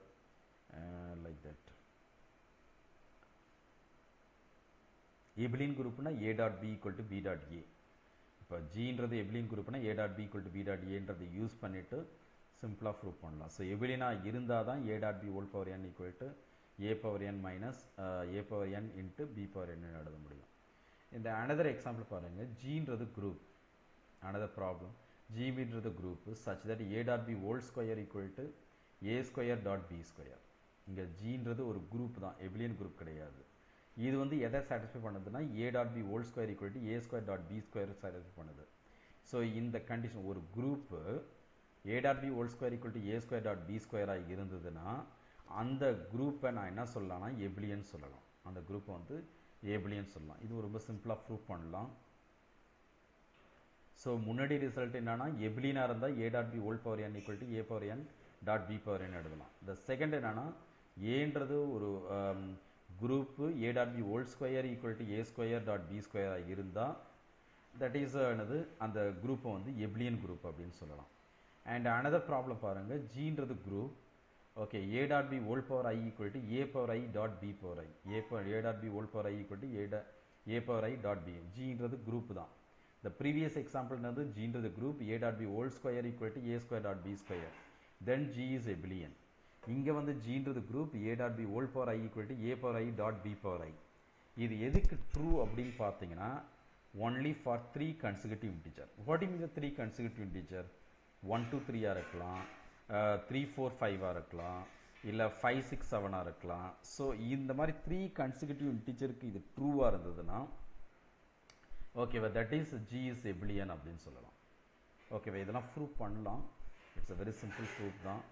like that. abelian குரூப்னா A dot B equal to B dot A. இப்போ ஜின்றது abelian குரூப்னா A dot B equal to B dot Aன்றது யூஸ் பண்ணிவிட்டு சிம்பிளாக ப்ரூவ் பண்ணலாம். ஸோ abelian இருந்தால் தான் A dot B whole power n equal to A power n minus A power n into B power n எழுத முடியும். இந்த another example பாருங்கள், ஜின்றது குரூப், another problem, ஜின்றது group such that A dot B whole square equal to A square dot B square. இங்கே ஜின்றது ஒரு குரூப் தான், abelian குரூப் கிடையாது. இது வந்து எதை சாட்டிஸ்ஃபை பண்ணுதுன்னா A dot B whole square equal to A square dot B square satisfy பண்ணுது. ஸோ இந்த கண்டிஷன் ஒரு group A dot B whole square equal to A square dot B square இருந்ததுன்னா அந்த குரூப்பை நான் என்ன சொல்லலாம்னா abelian சொல்லலாம், அந்த குரூப்பை வந்து abelian சொல்லலாம். இது ரொம்ப சிம்பிளாக ப்ரூவ் பண்ணலாம். ஸோ முன்னாடி ரிசல்ட் என்னன்னா abelian-ஆக இருந்தால் A dot B whole power n equal to A power n dot B power n எழுதலாம். இந்த செகண்ட் என்னன்னா ஏன்றது ஒரு group A dot B whole square equal to A square dot B square இருந்தால் தட் இஸ் என்னது அந்த குரூப்பை வந்து abelian குரூப் அப்படின்னு சொல்லலாம். அண்ட் அனதர் ப்ராப்ளம் பாருங்கள், ஜின்றது group, okay A dot B whole power I equal to A power I dot B power I, A dot B whole power I equal to A power I dot B. ஜின்றது குரூப் தான். The previous example என்னது ஜின்றது group A dot B whole square equal to A square dot B square, then G is abelian. இங்கே வந்து ஜின்றது group A dot B whole power I equal to A power I dot B power I. இது எதுக்கு ட்ரூ அப்படின்னு பார்த்தீங்கன்னா only for 3 consecutive integer. What do you mean the 3 consecutive integer? 1 2 3 இருக்கலாம், 3 4 5 இருக்கலாம், இல்லை 5 6 7 இருக்கலாம். ஸோ இந்த மாதிரி 3 consecutive integerக்கு இது ட்ரூவாக இருந்ததுன்னா ஓகேவா that is G is abelian அப்படின்னு சொல்லலாம். ஓகேவா இதெல்லாம் ப்ரூவ் பண்ணலாம், it's a very simple proof தான்.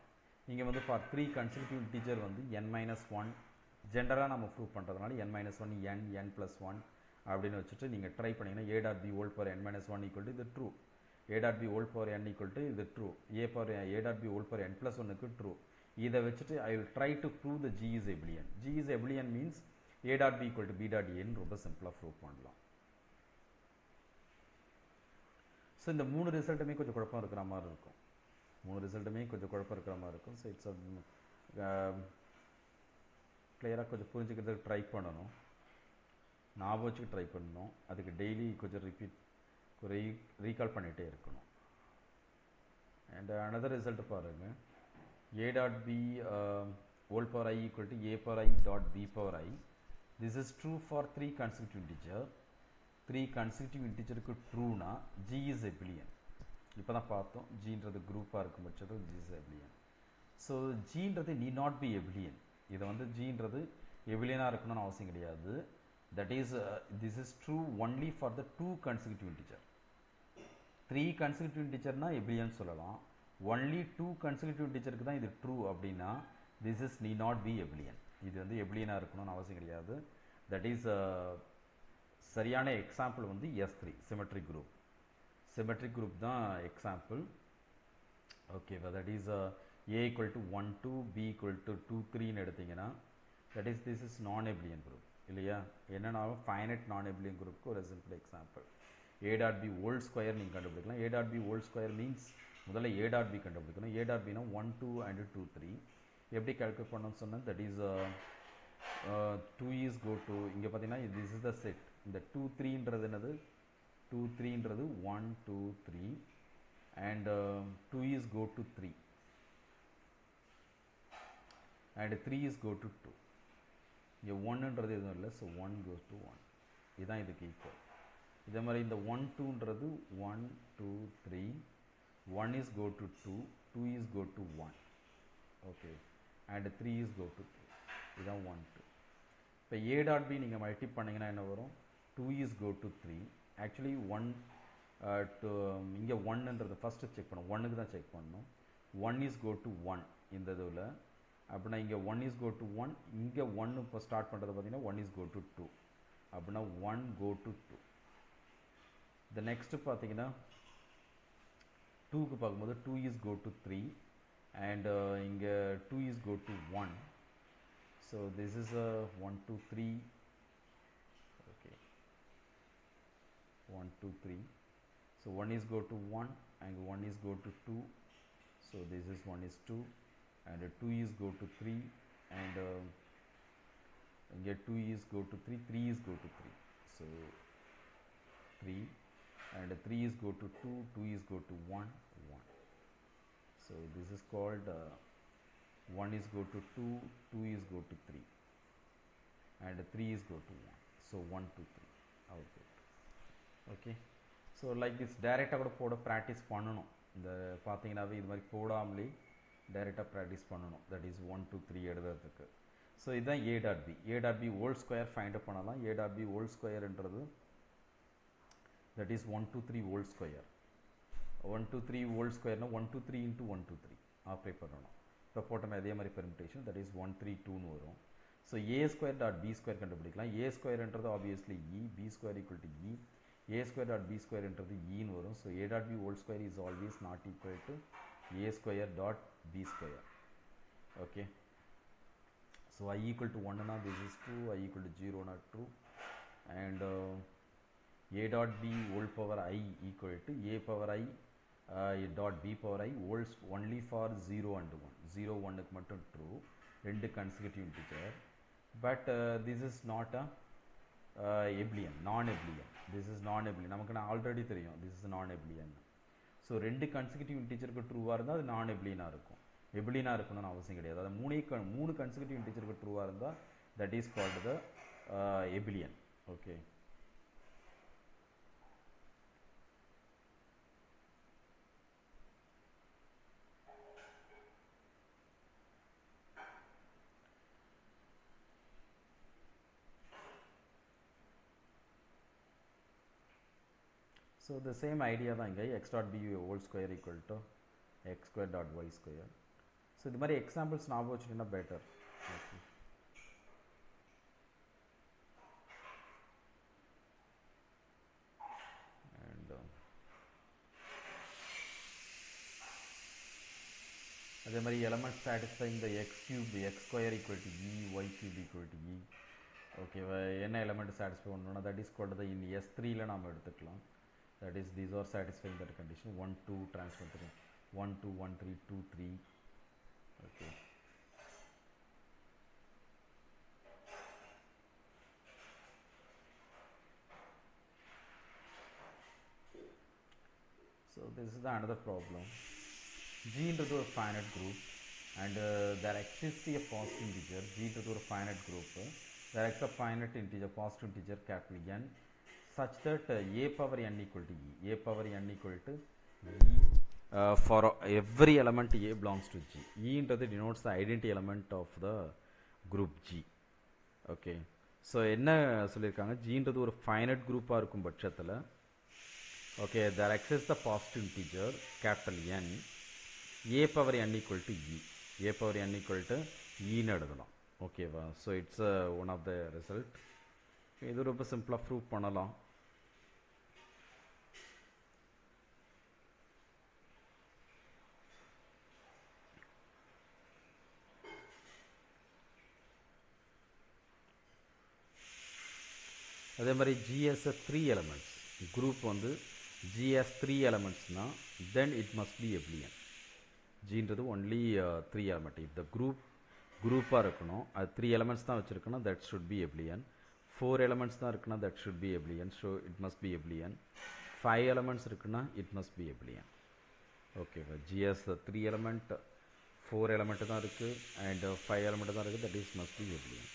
இங்கே வந்து ஃபார் 3 consecutive integer வந்து n minus 1 ஜென்ரலாக நம்ம ப்ரூவ் பண்ணுறதுனால n minus 1 n plus 1 அப்படின்னு வச்சுட்டு நீங்கள் ட்ரை பண்ணிங்கன்னா A dot B whole power n minus 1 equal to இது true, A dot B whole power n equal to இது true, A dot B whole power n plus 1க்கு ட்ரூ. இதை வச்சுட்டு I will try to prove the G is abelian. G is abelian means A dot B equal to B dot A ரொம்ப சிம்பிளாக ப்ரூவ் பண்ணலாம். ஸோ இந்த 3 ரிசல்ட்டுமே கொஞ்சம் குழப்பம் இருக்கிற மாதிரி இருக்கும், 3 ரிசல்ட்டுமே கொஞ்சம் குழப்பம் இருக்கிற மாதிரி இருக்கும். ஸோ இட்ஸ் கிளியராக கொஞ்சம் புரிஞ்சுக்கிறதுக்கு ட்ரை பண்ணணும், ஞாபகம் வச்சுக்கு ட்ரை பண்ணணும், அதுக்கு டெய்லி கொஞ்சம் ரீகால் பண்ணிகிட்டே இருக்கணும். அண்ட் அனதர் ரிசல்ட் பாருங்கள், A dot B whole power I equal to A power I dot B power I. This is true for 3 consecutive integer. 3 consecutive integerக்கு ட்ரூனா G is abelian. இப்போ தான் பார்த்தோம் ஜின்றது குரூப்பாக இருக்கும் பட்சத்தில் G is abelian. ஸோ ஜின்றது need not be abelian. இதை வந்து ஜின்றது abelian-ஆக இருக்கணும்னு அவசியம் கிடையாது. That is this is true only for the 2 consecutive integer. 3 consecutive integerனா abelian சொல்லலாம், only 2 consecutive integerக்கு தான் இது ட்ரூ அப்படின்னா this is need not be abelian. இது வந்து abelian-ஆக இருக்கணும்னு அவசியம் கிடையாது. தட் இஸ் சரியான எக்ஸாம்பிள் வந்து S3 symmetric group, symmetric group தான் எக்ஸாம்பிள். ஓகேவா that is A equal to 1 2 B equal to 2 3ன்னு எடுத்தீங்கன்னா தட் இஸ் திஸ் இஸ் நான் abelian குரூப் இல்லையா. என்னன்னாலும் ஃபைனைட் நான் abelian குரூப்புக்கு ஒரு simple example. A dot B whole square நீங்கள் கண்டுபிடிக்கலாம். A dot B whole square means முதல்ல A dot B கண்டுபிடிக்கணும். A dot Bனா 1 2 and 2 3 எப்படி கால்குலேட் பண்ணணும்னு சொன்னால் that is 2 is go to இங்கே பார்த்தீங்கன்னா திஸ் இஸ் த செட். இந்த 2 3ன்றது என்னது 2 3ன்றது 1 2 3 and 2 is go to 3 and 3 is go to 2. இங்கே 1ன்றது எதுவும் இல்லை, ஸோ 1 goes to 1. இதுதான் இதுக்கு ஈக்குவல். இதே மாதிரி இந்த 1 2ன்றது 1 2 3 1 is go to 2 2 is go to 1. Okay and 3 is go to 3. இதான் 1 2. இப்போ a dot b நீங்கள் மல்டி பண்ணிங்கன்னா என்ன வரும்? 2 is go to 3. ஆக்சுவலி 1 இங்கே 1ன்றது ஃபஸ்ட்டு செக் பண்ணணும், 1க்கு தான் செக் பண்ணணும். 1 is go to 1 இந்த இதில். அப்படின்னா இங்கே 1 is go to 1, இங்கே 1 இப்போ ஸ்டார்ட் பண்ணுறது பார்த்தீங்கன்னா 1 is go to 2. அப்படின்னா 1 go to 2. இந்த நெக்ஸ்ட்டு பார்த்தீங்கன்னா 2க்கு பார்க்கும்போது 2 is go to 3 and இங்கே 2 is go to 1. So this is a 1 2 3. Okay, 1 2 3. So 1 is go to 1 and 1 is go to 2. So this is 1 is 2 and 2 is go to 3 and get 2 is go to 3, 3 is go to 3. So 3 and 3 is go to 2, 2 is go to 1, 1. So this is called 1 is go to 2, 2 is go to 3 and 3 is go to 1. So 1 2 3 output. Okay, so like this டைரெக்டாக கூட போட ப்ராக்டிஸ் பண்ணணும். இந்த பார்த்தீங்கன்னாவே இது மாதிரி போடாமலே டைரெக்டாக ப்ராக்டிஸ் பண்ணணும். தட் இஸ் 1 2 3 எழுதுறதுக்கு. ஸோ இதுதான் a dot b. a dot b whole square find up பண்ணலாம். a dot b ஹோல் ஸ்கொயர்ன்றது that is 1 2 3 whole square. 1 2 3 whole ஸ்கொயர்னா 1 2 3 இன்ட்டு 1 2 3 ஆப்ரேட் பண்ணணும். இப்போ போட்டோமே அதே மாதிரி பெர்மிட்டேஷன் தட் இஸ் 1 3 2ன்னு வரும். So a square dot b square கண்டுபிடிக்கலாம். a ஸ்கொயர்ன்றது obviously e, b square equal to e, a square dot b square என்றது ன்னு வரும். So a dot b whole square is always not equal to a square dot b square. Okay, so I equal to 1 na this is true, I equal to 0 not true, and a dot b whole power I equal to a power I dot b power I whole only for 0 and 1. 0 1 க்கு மட்டும் true, ரெண்டு consecutive integer, but this is not a Abelian, non-Abelian. This is non-Abelian. நமக்கு நான் ஆல்ரெடி தெரியும் this is non-Abelian. ஸோ ரெண்டு கன்சிக்யூட்டிவ் இன்டிஜருக்கு ட்ரூவாக இருந்தால் அது நான்-Abelian-ஆக இருக்கும். Abelian-ஆக இருக்கணும்னு அவசியம் கிடையாது. அது மூணு கன்சிக்யூட்டிவ் இன்டிஜருக்கு ட்ரூவாக இருந்தால் that is called the Abelian. Okay, so the same idea தான் இங்கே x dot b whole square equal to x square dot y square. so இது மாதிரி எக்ஸாம்பிள்ஸ் ஞாபகம் வச்சுட்டீங்கன்னா பெட்டர். ஓகே, அண்ட் அதே மாதிரி element satisfying the x cube x square equal to e, y cube equal to e. ஓகேவா, என்ன எலமெண்ட் சாட்டிஸ்ஃபை பண்ணணும்னா தட் இஸ் கால்டு த இன் S3ல நாம் எடுத்துக்கலாம். that is these are satisfying that condition. 1 2 transfer 3, 1 2 1 3 2 3. Okay, so this is the another problem. G into the finite group and there exists a positive integer G into the finite group. There exists a finite integer, positive integer capital N, such that a power n equal to e, a power n equal to e for every element a belongs to G. E into denotes the identity element of the group G. Okay, so என்ன சொல்லியிருக்காங்க, G into ஒரு finite group-ஆ இருக்கும் பட்சத்தில் okay there exists the positive integer capital N, a power n equal to e, a power n equal to e ன்னு எழுதலாம். ஓகேவா, so it's one of the result. இது ரொம்ப சிம்பிளாக ப்ரூவ் பண்ணலாம். அதே மாதிரி GS 3 elements group வந்து GS 3 elementsனா then it must be Abelian. Gன்றது only 3 element. if the group-ஆ இருக்கணும், அது 3 elements தான் வச்சிருக்கணும், that should be Abelian. 4 elements தான் இருக்குன்னா that should be Abelian, so it must be Abelian. 5 elements இருக்குன்னா it must be Abelian. okay, GS 3 element 4 element தான் இருக்கு and 5 element தான் இருக்கு, that is must be Abelian.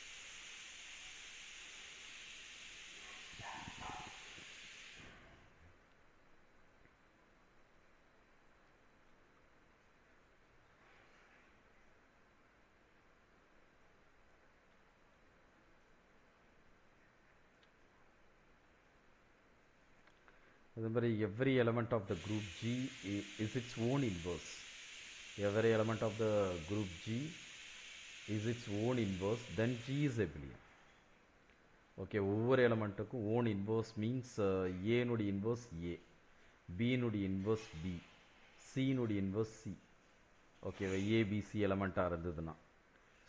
every element of the group G is its own inverse. Every element of the group G is its own inverse, then G is abelian. Okay, ஒவ்வொரு எலமெண்ட்டுக்கும் ஓன் இன்வர்ஸ் மீன்ஸ் ஏனுடைய இன்வர்ஸ் ஏ, பினுடைய இன்வர்ஸ் பி, சினுடைய இன்வர்ஸ் சி. ஓகேவா, ஏபிசி எலமெண்ட்டாக இருந்ததுன்னா,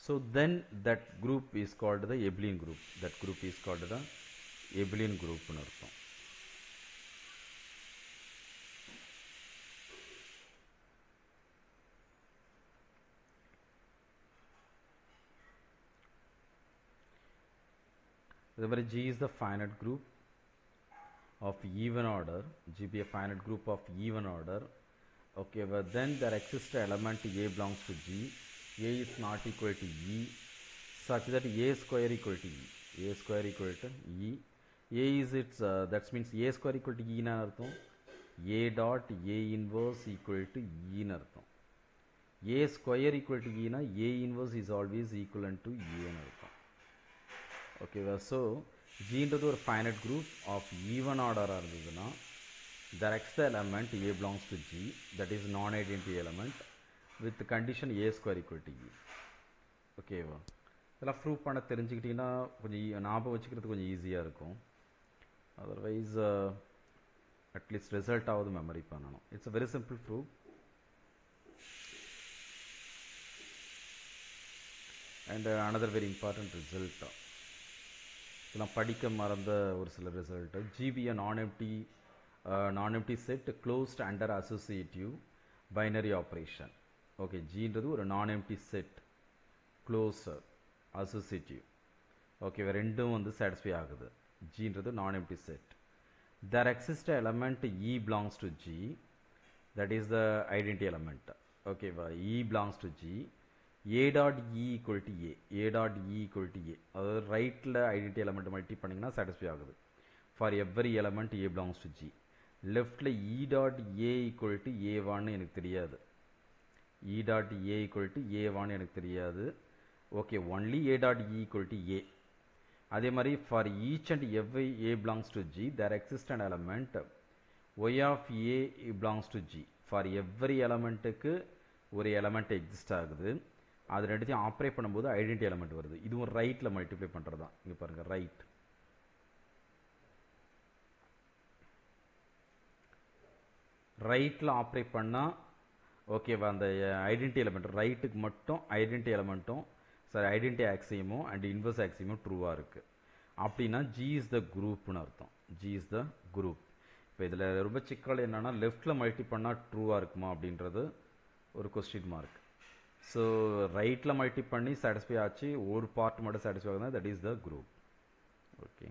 so then that group is called the abelian group. That group is called the abelian குரூப்னு அர்த்தம். G is the finite group of even order. G be a finite group of even order. Okay, but then there exists an element A belongs to G. A is not equal to E, such that A square equal to E. A square equal to E. A is its, that means A square equal to E na artham. A dot A inverse equal to E na artham. A square equal to E na, A inverse is always equivalent to E na artham. Okay, so G into the finite group of even order இருந்ததுன்னா, there exists the element A belongs to G, that is non-identity element with the condition A square equal to E. Okay, இதெல்லாம் ப்ரூவ் பண்ண தெரிஞ்சுக்கிட்டிங்கன்னா கொஞ்சம் ஞாபகம் வச்சுக்கிறது கொஞ்சம் ஈஸியாக இருக்கும். அதர்வைஸ் அட்லீஸ்ட் ரிசல்ட் ஆகுது மெமரி பண்ணணும். It's a very simple prove. And another very important result, இதெல்லாம் படிக்க மறந்த ஒரு சில result. G be non empty set closed under associative binary operation. Okay, ஜின்றது ஒரு non empty set, close associative. Okay, ரெண்டும் வந்து சாட்டிஸ்ஃபை ஆகுது. ஜின்றது non empty set. There exist element E belongs to G, that is the identity element. ஓகேவா, E belongs to G. A dot E equal to A, A dot E equal to A, அதாவது ரைட்டில் ஐடென்டி எலமெண்ட் மல்டி பண்ணிங்கன்னா சாட்டிஸ்ஃபை ஆகுது. For every element A belongs to G. லெஃப்டில் E dot A equal to A1 எனக்கு தெரியாது. E dot A equal to A1 எனக்கு தெரியாது. Okay, only A dot E equal to A. அதே மாதிரி for each and every A belongs to G, there exists an element Y of A belongs to G. For every எலமெண்ட்டுக்கு ஒரு எலமெண்ட் எக்ஸிஸ்ட் ஆகுது. அது ரெண்டுத்தையும் ஆப்ரேட் பண்ணும்போது ஐடென்டி எலமெண்ட் வருது. இதுவும் ரைட்டில் மல்டிப்ளை பண்ணுறது தான். இங்கே பாருங்கள், ரைட். ரைட்டில் ஆப்ரேட் பண்ணால் ஓகேவா, அந்த ஐடென்டி எலமெண்ட் ரைட்டுக்கு மட்டும் ஐடென்டி எலமெண்ட்டும் ஐடென்டி ஆக்சியமும் அண்ட் இன்வர்ஸ் ஆக்சியமும் ட்ரூவாக இருக்குது. அப்படின்னா ஜி இஸ் த குரூப்னு அர்த்தம். G is the group. இப்போ இதில் ரொம்ப சிக்கல் என்னென்னா, லெஃப்டில் மல்டி பண்ணால் ட்ரூவாக இருக்குமா அப்படின்றது ஒரு கொஸ்டின் மார்க். ஸோ ரைட்டில் மல்டி பண்ணி சாட்டிஸ்ஃபை ஆச்சு, ஒரு பார்ட் மட்டும் சாட்டிஸ்ஃபை ஆகுதுன்னா that is the group. Okay,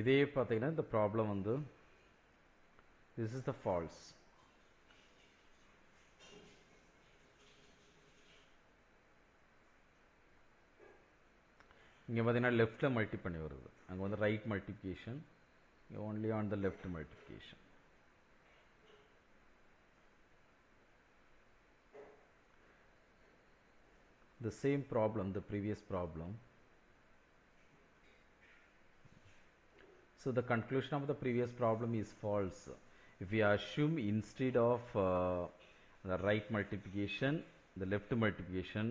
இதே பார்த்தீங்கன்னா இந்த ப்ராப்ளம் வந்து திஸ் இஸ் த ஃபால்ஸ். இங்கே பார்த்தீங்கன்னா லெஃப்டில் மல்டி பண்ணி வருது, அங்கே வந்து ரைட் மல்டிப்ளிகேஷன், இங்கே only on the left multiplication. The same problem, the previous problem. So the conclusion of the previous problem is false. If we assume instead of the right multiplication, the left multiplication,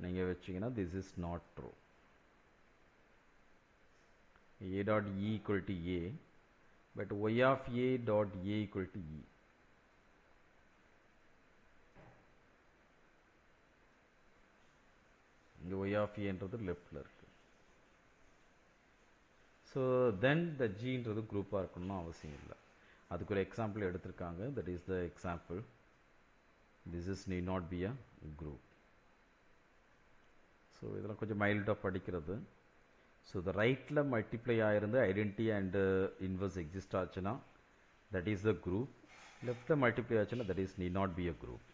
நீங்கள் வச்சிங்கன்னா this is not true. A dot E equal to A, but Y of A dot A equal to E. இங்கே Y of A என்றது லெஃப்டில் இருக்கு. ஸோ தென் த ஜின்றது குரூப்பாக இருக்கணும்னு அவசியம் இல்லை. அதுக்கு ஒரு எக்ஸாம்பிள் எடுத்திருக்காங்க. That is the example. This is need not be a group. So இதெல்லாம் கொஞ்சம் மைல்டாக படிக்கிறது. ஸோ த ரைட்டில் மல்டிப்ளை ஆகிருந்து ஐடென்டி அண்டு இன்வர்ஸ் எக்ஸிஸ்ட் ஆச்சுன்னா தட் இஸ் த குரூப். லெஃப்டில் மல்டிப்ளை ஆச்சுன்னா that is need not be a group.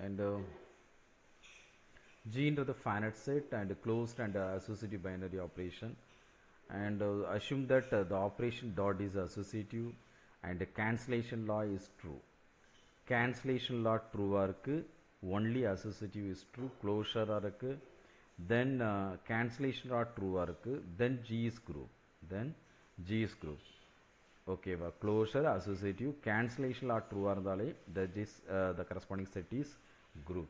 And G into the finite set and closed and associative binary operation, and assume that the operation dot is associative and cancellation law is true. Cancellation law true இருக்கு, only associative is true, closure இருக்கு, then cancellation law true இருக்கு, then G is group, okay, closure, associative, cancellation law true இருந்தாலே that is the corresponding set is group.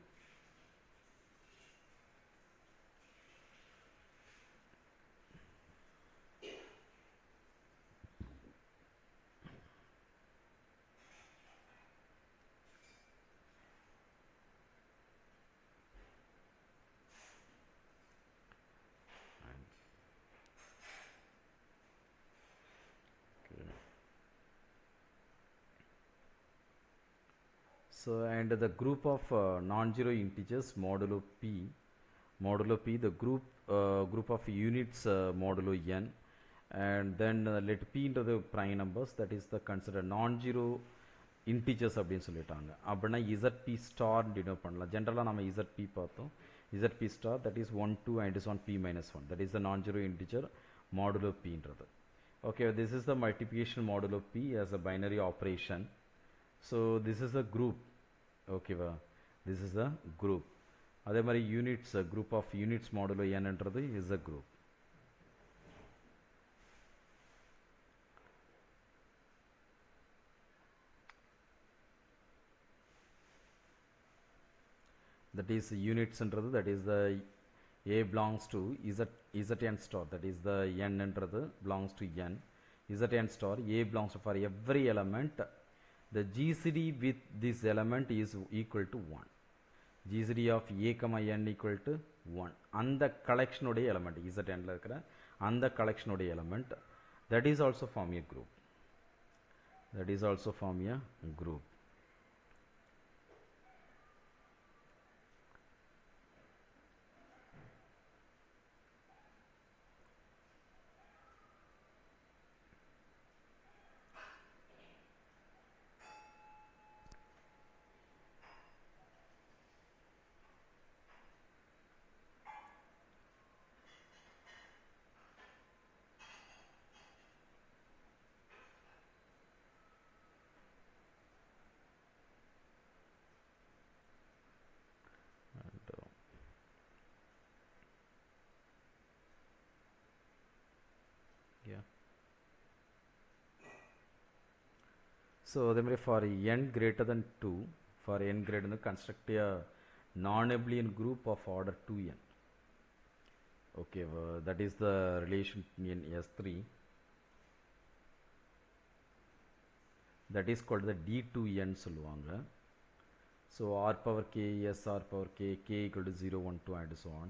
So, and the group of non-zero integers modulo p, the group of units modulo n, and then let p into the prime numbers, that is the consider non-zero integers அப்படின்னு சொல்லிட்டாங்க. அப்படின்னா zp star denote பண்ணலாம். ஜென்ரலாக நம்ம zp பார்த்தோம். zp star that is 1 2 and is on p minus 1, that is the non-zero integer modulo p ன்றது. Okay, this is the multiplication modulo p as a binary operation. So this is a group. Okay, this is a group. அதே மாதிரி units, group of units modulo n என்றது is a group. That is units என்றது, that is the a belongs to zn star, that is the n என்றது belongs to n, zn star, a belongs to, for every element the GCD with this element is equal to 1. GCD of a comma n equal to 1. அந்த collection உடைய element zn ல இருக்கிற அந்த collection உடைய element, that is also form a group. That is also form a group. So for n greater than 2, for n greater than, construct a non-abelian group of order 2n. Okay, that is the relation in S3. That is called the D2n சொல்லுவாங்க. So r power k, s r power k, k equal to 0, 1, 2 and so on.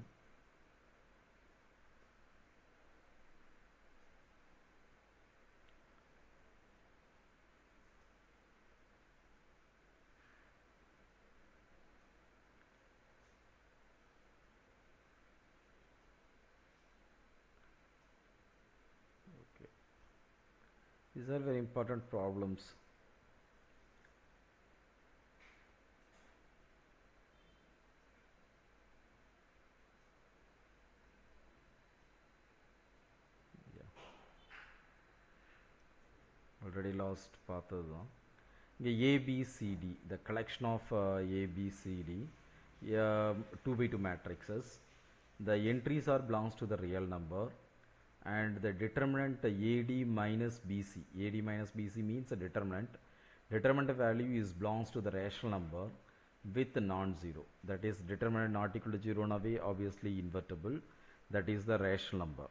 These are very important problems. Yeah. Already lost பார்த்ததுதான். இங்கே ABCD, the collection of ABCD, 2 by 2 matrices. The entries are belongs to the real number, and the determinant AD minus BC. AD minus BC means a determinant. Determinant value is belongs to the rational number with non-zero. That is determinant not equal to 0 away, obviously invertible. That is the rational number.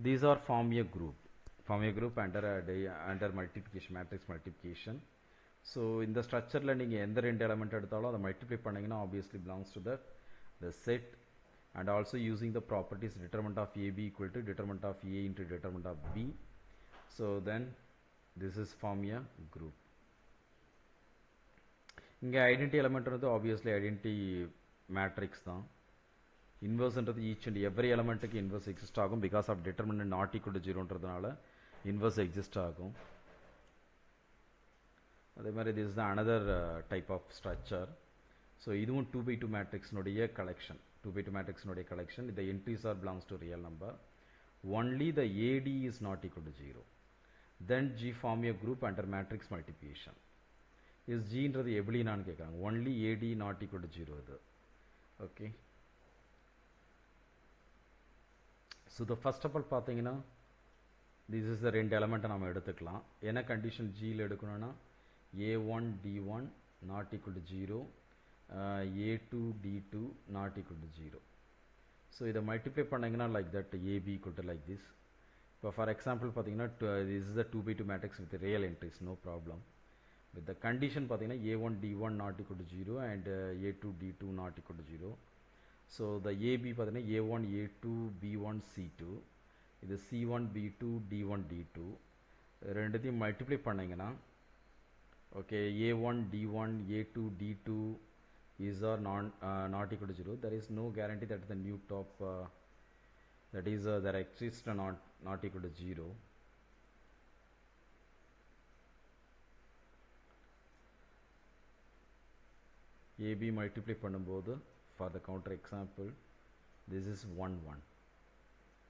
These are form a group. Form a group under multiplication, matrix multiplication. So in the structure learning, எந்த ரெண்டு element எடுத்தாலும் அதை multiply பண்ணீங்கன்னா obviously belongs to the set. And also using the properties determinant of AB equal to determinant of A into determinant of B. So then this is form a group. இங்கே ஐடென்டி எலமெண்ட்ன்றது obviously ஐடென்டி மேட்ரிக்ஸ் தான். இன்வர்ஸ்ன்றது ஈச் அண்ட் எவ்ரி எலமெண்ட்டுக்கு இன்வர்ஸ் எக்ஸிஸ்ட் ஆகும், because of determinant not equal to ஜீரோன்றதுனால இன்வர்ஸ் எக்ஸிஸ்ட் ஆகும். அதே மாதிரி this is the another type of structure. So இதுவும் 2 by 2 மேட்ரிக்ஸ்னுடைய collection. 2 by 2 matrix node collection. The entries are belongs to real number. Only the AD is not equal to 0. Then G form a group under matrix multiplication. Is G inறது எப்படி நான் கேட்குறாங்க. Only AD not equal to 0 இது. Okay. So the first of all பார்த்தீங்கன்னா this is the ரெண்டு எலமெண்ட்டை நம்ம எடுத்துக்கலாம். என்ன கண்டிஷன் ஜியில் எடுக்கணும்னா A1 D1 not equal to 0, A2 D2 not equal to 0. So இதை மல்டிப்ளை பண்ணிங்கன்னா like that AB equal to like this. இப்போ ஃபார் எக்ஸாம்பிள் பார்த்தீங்கன்னா this is the 2 by 2 matrix with real entries, no problem. With the condition பார்த்தீங்கன்னா A1 D1 not equal to 0 and A2 D2 not equal to 0. So the AB பார்த்தீங்கன்னா A1 A2 B1 C2, இது C1 B2 D1 D2 ரெண்டுத்தையும் மல்டிப்ளை பண்ணிங்கன்னா okay A1 D1 A2 D2 is or not equal to 0. There is no guarantee that the new top that is there exists not equal to 0. AB multiply பண்ணும்போது for the counter example this is 1 1.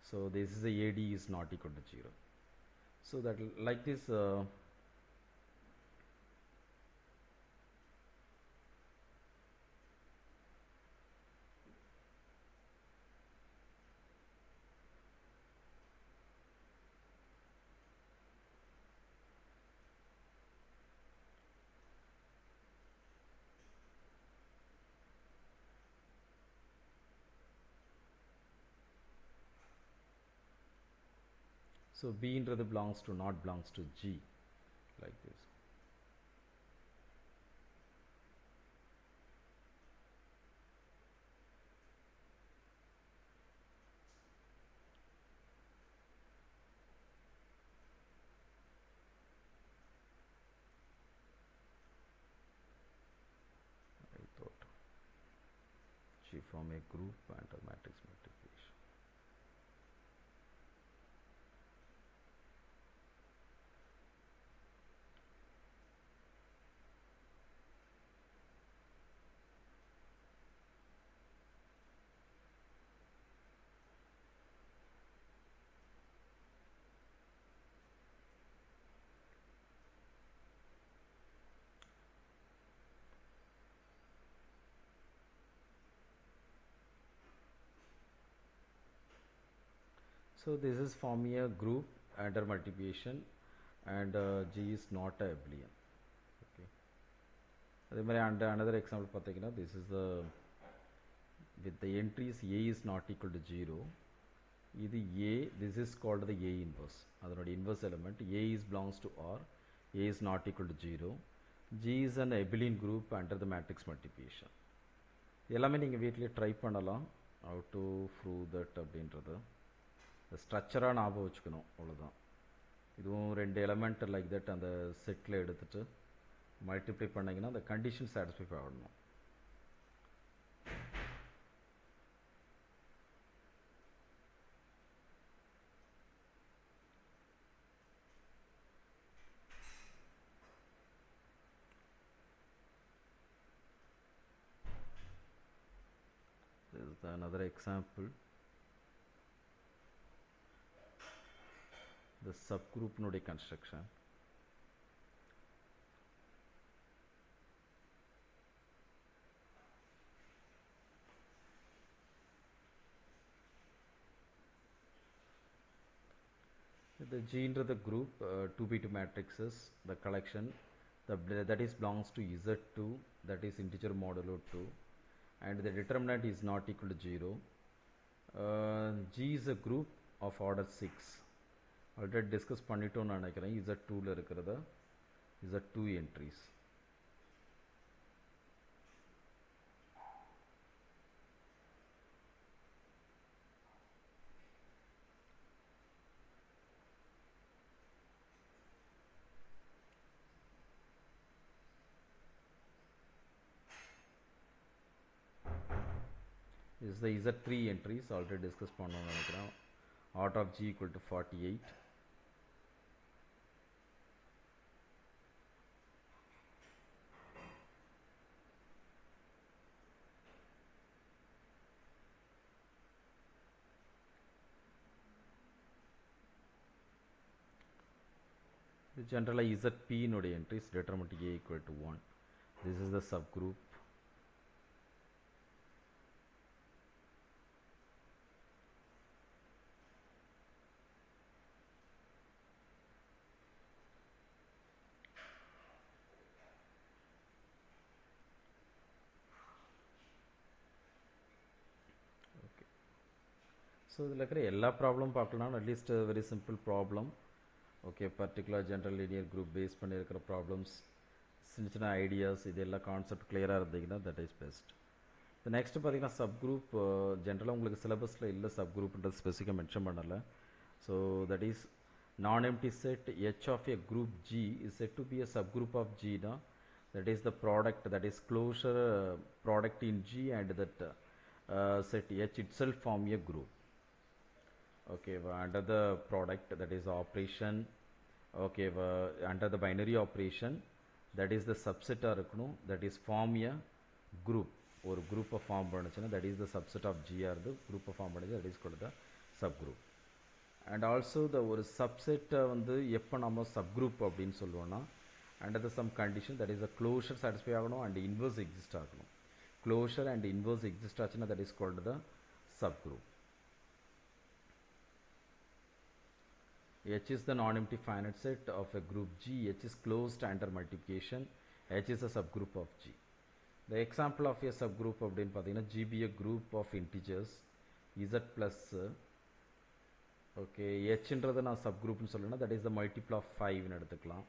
So this is the AD is not equal to 0. So that like this so B inறது belongs to not belongs to G like this. I thought G form a group under matrix multiplication. So this is forming a group under multiplication and G is not a abelian. Okay. அதே மாதிரி another example பார்த்தீங்கன்னா this is the with the entries A is not equal to 0. இது A, this is called the A inverse. அதனோட inverse element A is belongs to R, A is not equal to 0. G is an abelian group under the matrix multiplication. எல்லாமே நீங்கள் வீட்டிலே ட்ரை பண்ணலாம் how to prove that அப்படின்றது ஸ்ட்ரக்சராக ஞாபகம் வச்சுக்கணும் அவ்வளோதான். இதுவும் ரெண்டு எலமெண்ட் லைக் தட் அந்த செட்டில் எடுத்துகிட்டு மல்டிப்ளை பண்ணிங்கன்னா அந்த கண்டிஷன் சாட்டிஸ்ஃபை ஆகணும். This is another example. The subgroup node construction. The G into the group 2 by 2 matrices, the collection that is belongs to Z2, that is integer modulo 2, and the determinant is not equal to 0. G is a group of order 6. Already discuss பண்ணிட்டோம்னு நினைக்கிறேன். Z2ல இருக்கிறது Z2 entries. This is the Z3 entries already discuss பண்ணோம்னு நினைக்கிறேன். Order of G equal to 48. generally ZP node entries determinant A equal to 1. This is the subgroup. So இதில் இருக்கிற எல்லா ப்ராப்ளம் பார்க்கலாம், at least very simple problem. Okay, particular general linear group base பண்ணி இருக்கிற ப்ராப்ளம்ஸ், சின்ன சின்ன ஐடியாஸ், இது எல்லா கான்செப்ட் கிளியராக இருந்தீங்கன்னா தட் இஸ் பெஸ்ட். இந்த நெக்ஸ்ட் பார்த்தீங்கன்னா சப் குரூப். ஜென்ரலாக உங்களுக்கு சிலபஸில் இல்லை சப் குரூப்ன்றது ஸ்பெசிஃபிக்காக மென்ஷன் பண்ணலை. So that is non-empty set H of a group G is said to be a subgroup of G. Now, that is the product, that is closure product in G, and that set H itself form a group. Okay, under the product, that is operation. Okay, under the binary operation, that is the subset இருக்கணும், that is form a group. ஒரு group form பண்ணுச்சுன்னா that is the subset of G, or the group form பண்ணுச்சு, that is called the subgroup. And also the ஒரு subset வந்து எப்போ நம்ம subgroup அப்படின்னு சொல்லுவோம்னா under the some condition, that is the closure satisfy ஆகணும் and inverse exist ஆகணும். Closure and inverse exist ஆச்சுன்னா that is called the subgroup. H is the non-empty finite set of a group G. H is closed under multiplication. H is a subgroup of G. The example of a subgroup அப்படின்னு பார்த்தீங்கன்னா G be a group of integers Z plus okay, Hன்றது நான் subgroupனு சொல்லணும்னா that is the multiple of 5 எடுத்துக்கலாம்.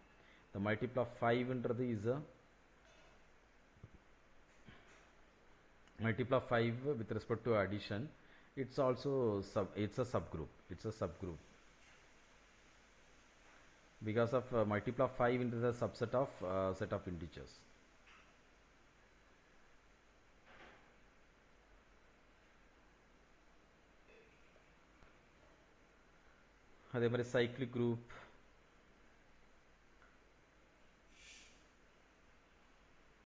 The multiple of 5ன்றது is a multiple of 5 with respect to addition. It's also it's a subgroup. It's a subgroup. Because of multiple of 5 into the subset of set of integers. அதே மாதிரி cyclic group,